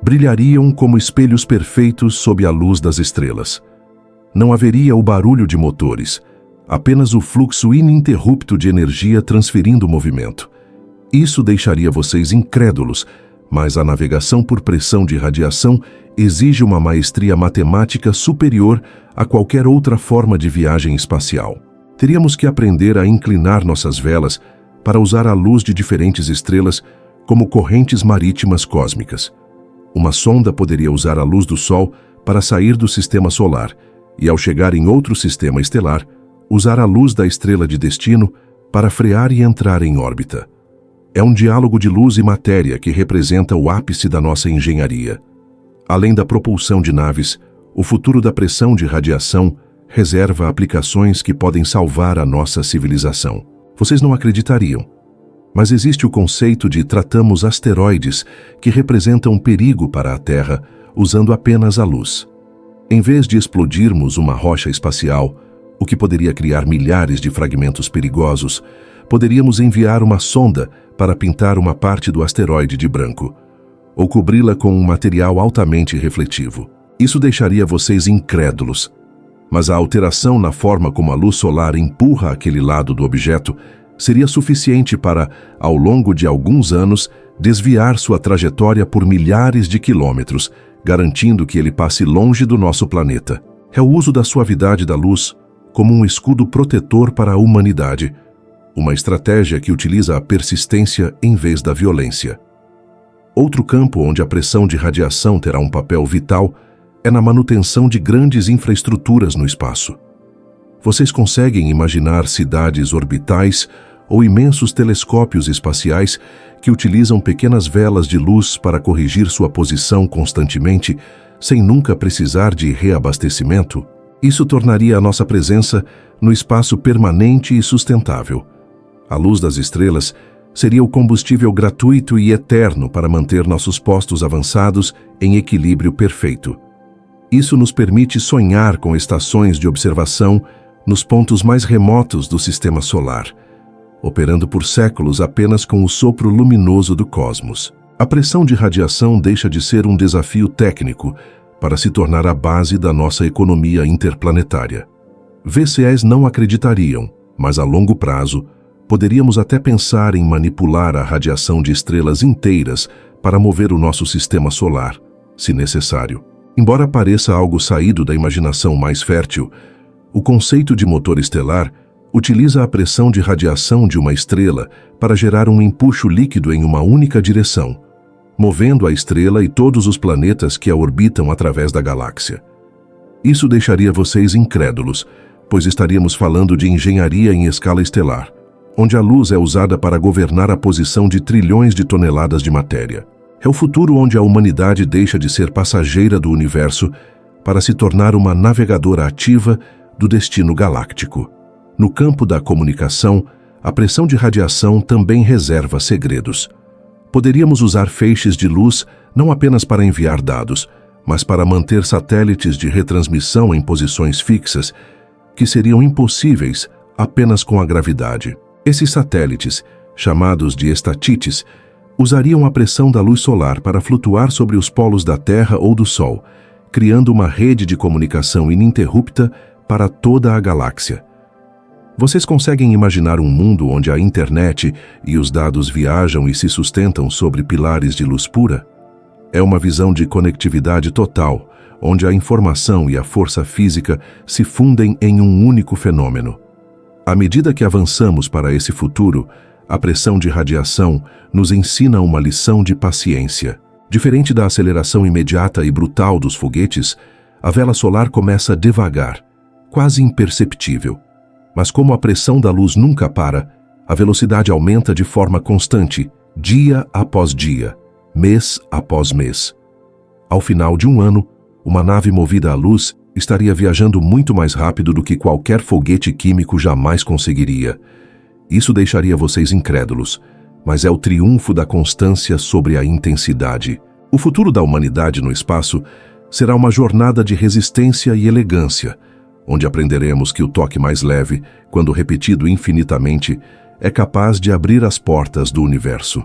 brilhariam como espelhos perfeitos sob a luz das estrelas. Não haveria o barulho de motores, apenas o fluxo ininterrupto de energia transferindo movimento. Isso deixaria vocês incrédulos, mas a navegação por pressão de radiação exige uma maestria matemática superior a qualquer outra forma de viagem espacial. Teríamos que aprender a inclinar nossas velas para usar a luz de diferentes estrelas como correntes marítimas cósmicas. Uma sonda poderia usar a luz do Sol para sair do sistema solar e, ao chegar em outro sistema estelar, usar a luz da estrela de destino para frear e entrar em órbita. É um diálogo de luz e matéria que representa o ápice da nossa engenharia. Além da propulsão de naves, o futuro da pressão de radiação reserva aplicações que podem salvar a nossa civilização. Vocês não acreditariam, mas existe o conceito de tratamos asteroides que representam um perigo para a Terra usando apenas a luz. Em vez de explodirmos uma rocha espacial, o que poderia criar milhares de fragmentos perigosos, poderíamos enviar uma sonda para pintar uma parte do asteroide de branco, ou cobri-la com um material altamente refletivo. Isso deixaria vocês incrédulos. Mas a alteração na forma como a luz solar empurra aquele lado do objeto seria suficiente para, ao longo de alguns anos, desviar sua trajetória por milhares de quilômetros, garantindo que ele passe longe do nosso planeta. É o uso da suavidade da luz como um escudo protetor para a humanidade, uma estratégia que utiliza a persistência em vez da violência. Outro campo onde a pressão de radiação terá um papel vital é na manutenção de grandes infraestruturas no espaço. Vocês conseguem imaginar cidades orbitais ou imensos telescópios espaciais que utilizam pequenas velas de luz para corrigir sua posição constantemente, sem nunca precisar de reabastecimento? Isso tornaria a nossa presença no espaço permanente e sustentável. A luz das estrelas seria o combustível gratuito e eterno para manter nossos postos avançados em equilíbrio perfeito. Isso nos permite sonhar com estações de observação nos pontos mais remotos do sistema solar, operando por séculos apenas com o sopro luminoso do cosmos. A pressão de radiação deixa de ser um desafio técnico para se tornar a base da nossa economia interplanetária. VCS não acreditariam, mas a longo prazo, Poderíamos até pensar em manipular a radiação de estrelas inteiras para mover o nosso sistema solar, se necessário. Embora pareça algo saído da imaginação mais fértil, o conceito de motor estelar utiliza a pressão de radiação de uma estrela para gerar um empuxo líquido em uma única direção, movendo a estrela e todos os planetas que a orbitam através da galáxia. Isso deixaria vocês incrédulos, pois estaríamos falando de engenharia em escala estelar, onde a luz é usada para governar a posição de trilhões de toneladas de matéria. É o futuro onde a humanidade deixa de ser passageira do universo para se tornar uma navegadora ativa do destino galáctico. No campo da comunicação, a pressão de radiação também reserva segredos. Poderíamos usar feixes de luz não apenas para enviar dados, mas para manter satélites de retransmissão em posições fixas, que seriam impossíveis apenas com a gravidade. Esses satélites, chamados de estatites, usariam a pressão da luz solar para flutuar sobre os polos da Terra ou do Sol, criando uma rede de comunicação ininterrupta para toda a galáxia. Vocês conseguem imaginar um mundo onde a internet e os dados viajam e se sustentam sobre pilares de luz pura? É uma visão de conectividade total, onde a informação e a força física se fundem em um único fenômeno. À medida que avançamos para esse futuro, a pressão de radiação nos ensina uma lição de paciência. Diferente da aceleração imediata e brutal dos foguetes, a vela solar começa devagar, quase imperceptível. Mas como a pressão da luz nunca para, a velocidade aumenta de forma constante, dia após dia, mês após mês. Ao final de um ano, uma nave movida à luz estaria viajando muito mais rápido do que qualquer foguete químico jamais conseguiria. Isso deixaria vocês incrédulos, mas é o triunfo da constância sobre a intensidade. O futuro da humanidade no espaço será uma jornada de resistência e elegância, onde aprenderemos que o toque mais leve, quando repetido infinitamente, é capaz de abrir as portas do universo.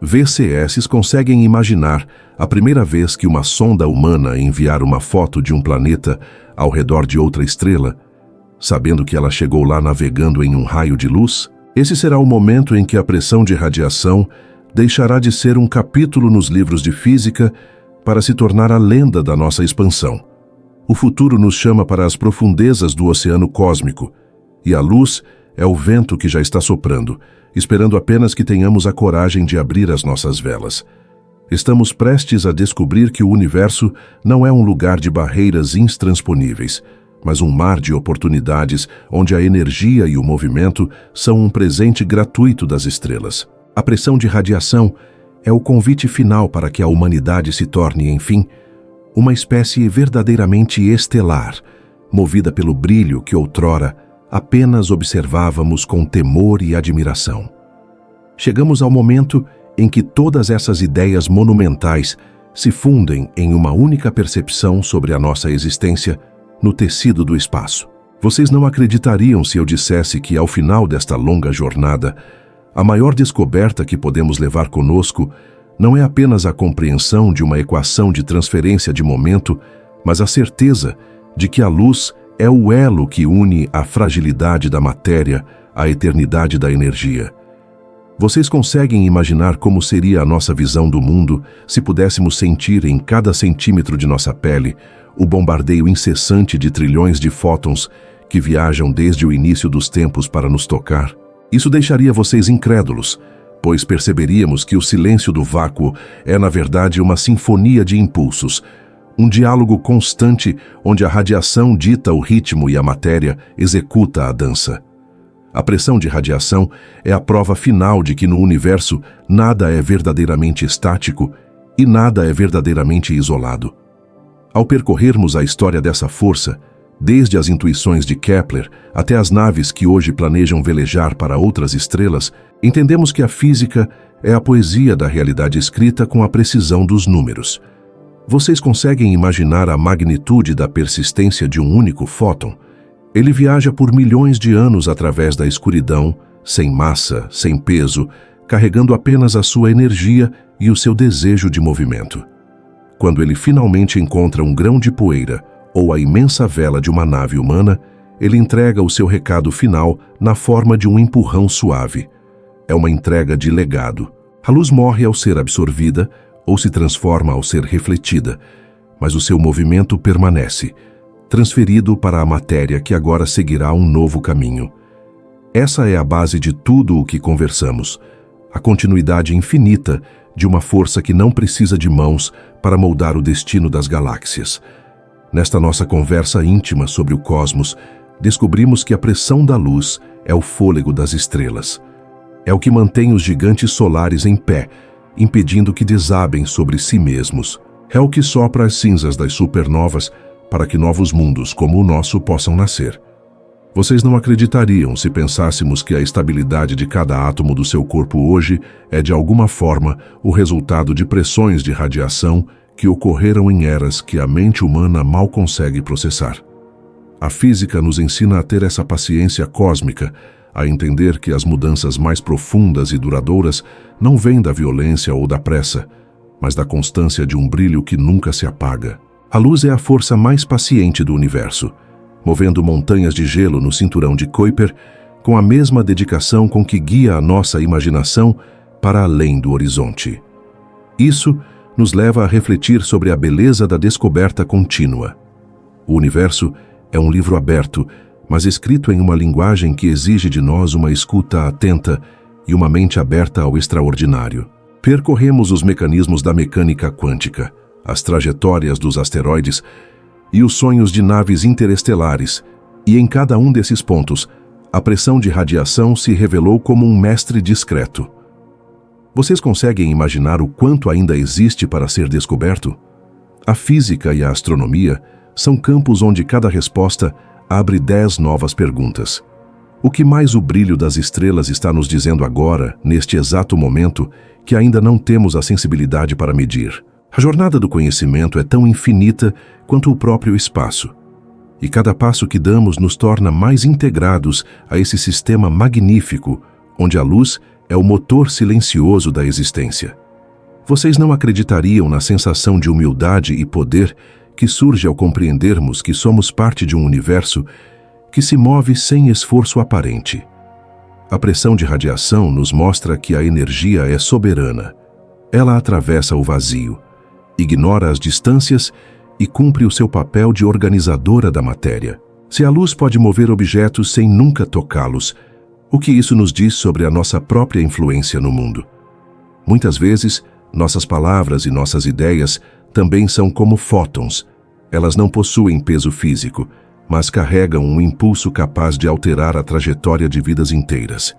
VCS conseguem imaginar a primeira vez que uma sonda humana enviar uma foto de um planeta ao redor de outra estrela, sabendo que ela chegou lá navegando em um raio de luz? Esse será o momento em que a pressão de radiação deixará de ser um capítulo nos livros de física para se tornar a lenda da nossa expansão. O futuro nos chama para as profundezas do oceano cósmico, e a luz é o vento que já está soprando, esperando apenas que tenhamos a coragem de abrir as nossas velas. Estamos prestes a descobrir que o universo não é um lugar de barreiras intransponíveis, mas um mar de oportunidades onde a energia e o movimento são um presente gratuito das estrelas. A pressão de radiação é o convite final para que a humanidade se torne, enfim, uma espécie verdadeiramente estelar, movida pelo brilho que outrora apenas observávamos com temor e admiração. Chegamos ao momento em que todas essas ideias monumentais se fundem em uma única percepção sobre a nossa existência no tecido do espaço. Vocês não acreditariam se eu dissesse que, ao final desta longa jornada, a maior descoberta que podemos levar conosco não é apenas a compreensão de uma equação de transferência de momento, mas a certeza de que a luz é o elo que une a fragilidade da matéria à eternidade da energia. Vocês conseguem imaginar como seria a nossa visão do mundo se pudéssemos sentir em cada centímetro de nossa pele o bombardeio incessante de trilhões de fótons que viajam desde o início dos tempos para nos tocar? Isso deixaria vocês incrédulos, pois perceberíamos que o silêncio do vácuo é, na verdade, uma sinfonia de impulsos, um diálogo constante onde a radiação dita o ritmo e a matéria executa a dança. A pressão de radiação é a prova final de que no universo nada é verdadeiramente estático e nada é verdadeiramente isolado. Ao percorrermos a história dessa força, desde as intuições de Kepler até as naves que hoje planejam velejar para outras estrelas, entendemos que a física é a poesia da realidade escrita com a precisão dos números. Vocês conseguem imaginar a magnitude da persistência de um único fóton? Ele viaja por milhões de anos através da escuridão, sem massa, sem peso, carregando apenas a sua energia e o seu desejo de movimento. Quando ele finalmente encontra um grão de poeira ou a imensa vela de uma nave humana, ele entrega o seu recado final na forma de um empurrão suave. É uma entrega de legado. A luz morre ao ser absorvida ou se transforma ao ser refletida, mas o seu movimento permanece, transferido para a matéria que agora seguirá um novo caminho. Essa é a base de tudo o que conversamos, a continuidade infinita de uma força que não precisa de mãos para moldar o destino das galáxias. Nesta nossa conversa íntima sobre o cosmos, descobrimos que a pressão da luz é o fôlego das estrelas. É o que mantém os gigantes solares em pé, impedindo que desabem sobre si mesmos. É o que sopra as cinzas das supernovas para que novos mundos como o nosso possam nascer. Vocês não acreditariam se pensássemos que a estabilidade de cada átomo do seu corpo hoje é de alguma forma o resultado de pressões de radiação que ocorreram em eras que a mente humana mal consegue processar. A física nos ensina a ter essa paciência cósmica, a entender que as mudanças mais profundas e duradouras não vêm da violência ou da pressa, mas da constância de um brilho que nunca se apaga. A luz é a força mais paciente do universo, movendo montanhas de gelo no cinturão de Kuiper com a mesma dedicação com que guia a nossa imaginação para além do horizonte. Isso nos leva a refletir sobre a beleza da descoberta contínua. O universo é um livro aberto, mas escrito em uma linguagem que exige de nós uma escuta atenta e uma mente aberta ao extraordinário. Percorremos os mecanismos da mecânica quântica, as trajetórias dos asteroides e os sonhos de naves interestelares, e em cada um desses pontos, a pressão de radiação se revelou como um mestre discreto. Vocês conseguem imaginar o quanto ainda existe para ser descoberto? A física e a astronomia são campos onde cada resposta abre 10 novas perguntas. O que mais o brilho das estrelas está nos dizendo agora, neste exato momento, que ainda não temos a sensibilidade para medir? A jornada do conhecimento é tão infinita quanto o próprio espaço. E cada passo que damos nos torna mais integrados a esse sistema magnífico, onde a luz é o motor silencioso da existência. Vocês não acreditariam na sensação de humildade e poder que surge ao compreendermos que somos parte de um universo que se move sem esforço aparente. A pressão de radiação nos mostra que a energia é soberana. Ela atravessa o vazio, ignora as distâncias e cumpre o seu papel de organizadora da matéria. Se a luz pode mover objetos sem nunca tocá-los, o que isso nos diz sobre a nossa própria influência no mundo? Muitas vezes, nossas palavras e nossas ideias também são como fótons. Elas não possuem peso físico, mas carregam um impulso capaz de alterar a trajetória de vidas inteiras.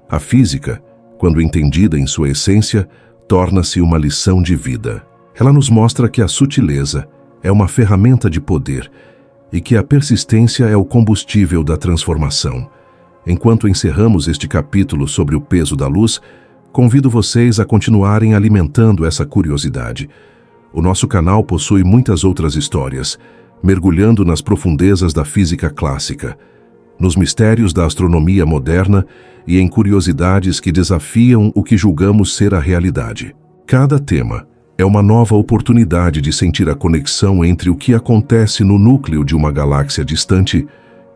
A física, quando entendida em sua essência, torna-se uma lição de vida. Ela nos mostra que a sutileza é uma ferramenta de poder e que a persistência é o combustível da transformação. Enquanto encerramos este capítulo sobre o peso da luz, convido vocês a continuarem alimentando essa curiosidade. O nosso canal possui muitas outras histórias, mergulhando nas profundezas da física clássica, nos mistérios da astronomia moderna e em curiosidades que desafiam o que julgamos ser a realidade. Cada tema é uma nova oportunidade de sentir a conexão entre o que acontece no núcleo de uma galáxia distante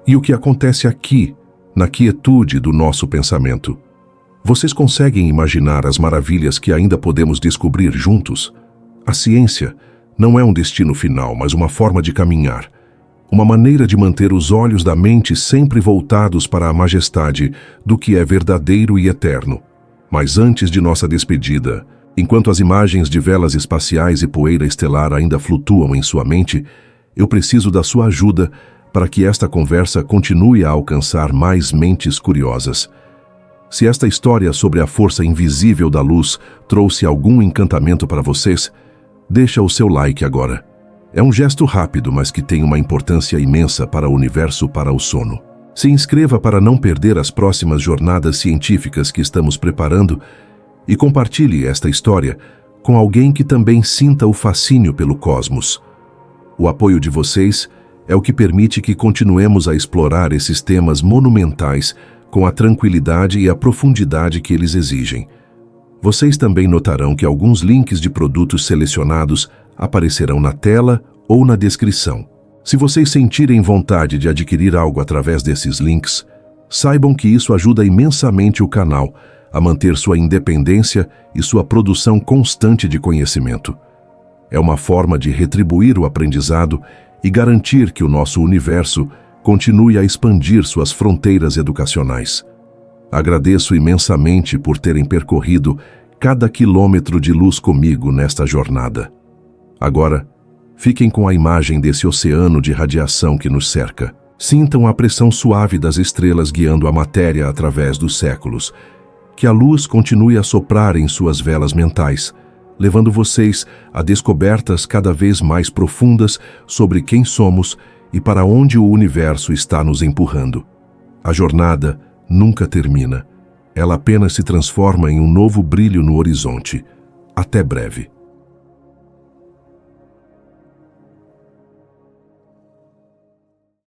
e o que acontece aqui, na quietude do nosso pensamento. Vocês conseguem imaginar as maravilhas que ainda podemos descobrir juntos? A ciência não é um destino final, mas uma forma de caminhar, uma maneira de manter os olhos da mente sempre voltados para a majestade do que é verdadeiro e eterno. Mas antes de nossa despedida, enquanto as imagens de velas espaciais e poeira estelar ainda flutuam em sua mente, eu preciso da sua ajuda para que esta conversa continue a alcançar mais mentes curiosas. Se esta história sobre a força invisível da luz trouxe algum encantamento para vocês, deixa o seu like agora. É um gesto rápido, mas que tem uma importância imensa para o universo, para o sono. Se inscreva para não perder as próximas jornadas científicas que estamos preparando e compartilhe esta história com alguém que também sinta o fascínio pelo cosmos. O apoio de vocês é o que permite que continuemos a explorar esses temas monumentais com a tranquilidade e a profundidade que eles exigem. Vocês também notarão que alguns links de produtos selecionados aparecerão na tela ou na descrição. Se vocês sentirem vontade de adquirir algo através desses links, saibam que isso ajuda imensamente o canal a manter sua independência e sua produção constante de conhecimento. É uma forma de retribuir o aprendizado e garantir que o nosso universo continue a expandir suas fronteiras educacionais. Agradeço imensamente por terem percorrido cada quilômetro de luz comigo nesta jornada. Agora, fiquem com a imagem desse oceano de radiação que nos cerca. Sintam a pressão suave das estrelas guiando a matéria através dos séculos. Que a luz continue a soprar em suas velas mentais, levando vocês a descobertas cada vez mais profundas sobre quem somos e para onde o universo está nos empurrando. A jornada nunca termina. Ela apenas se transforma em um novo brilho no horizonte. Até breve.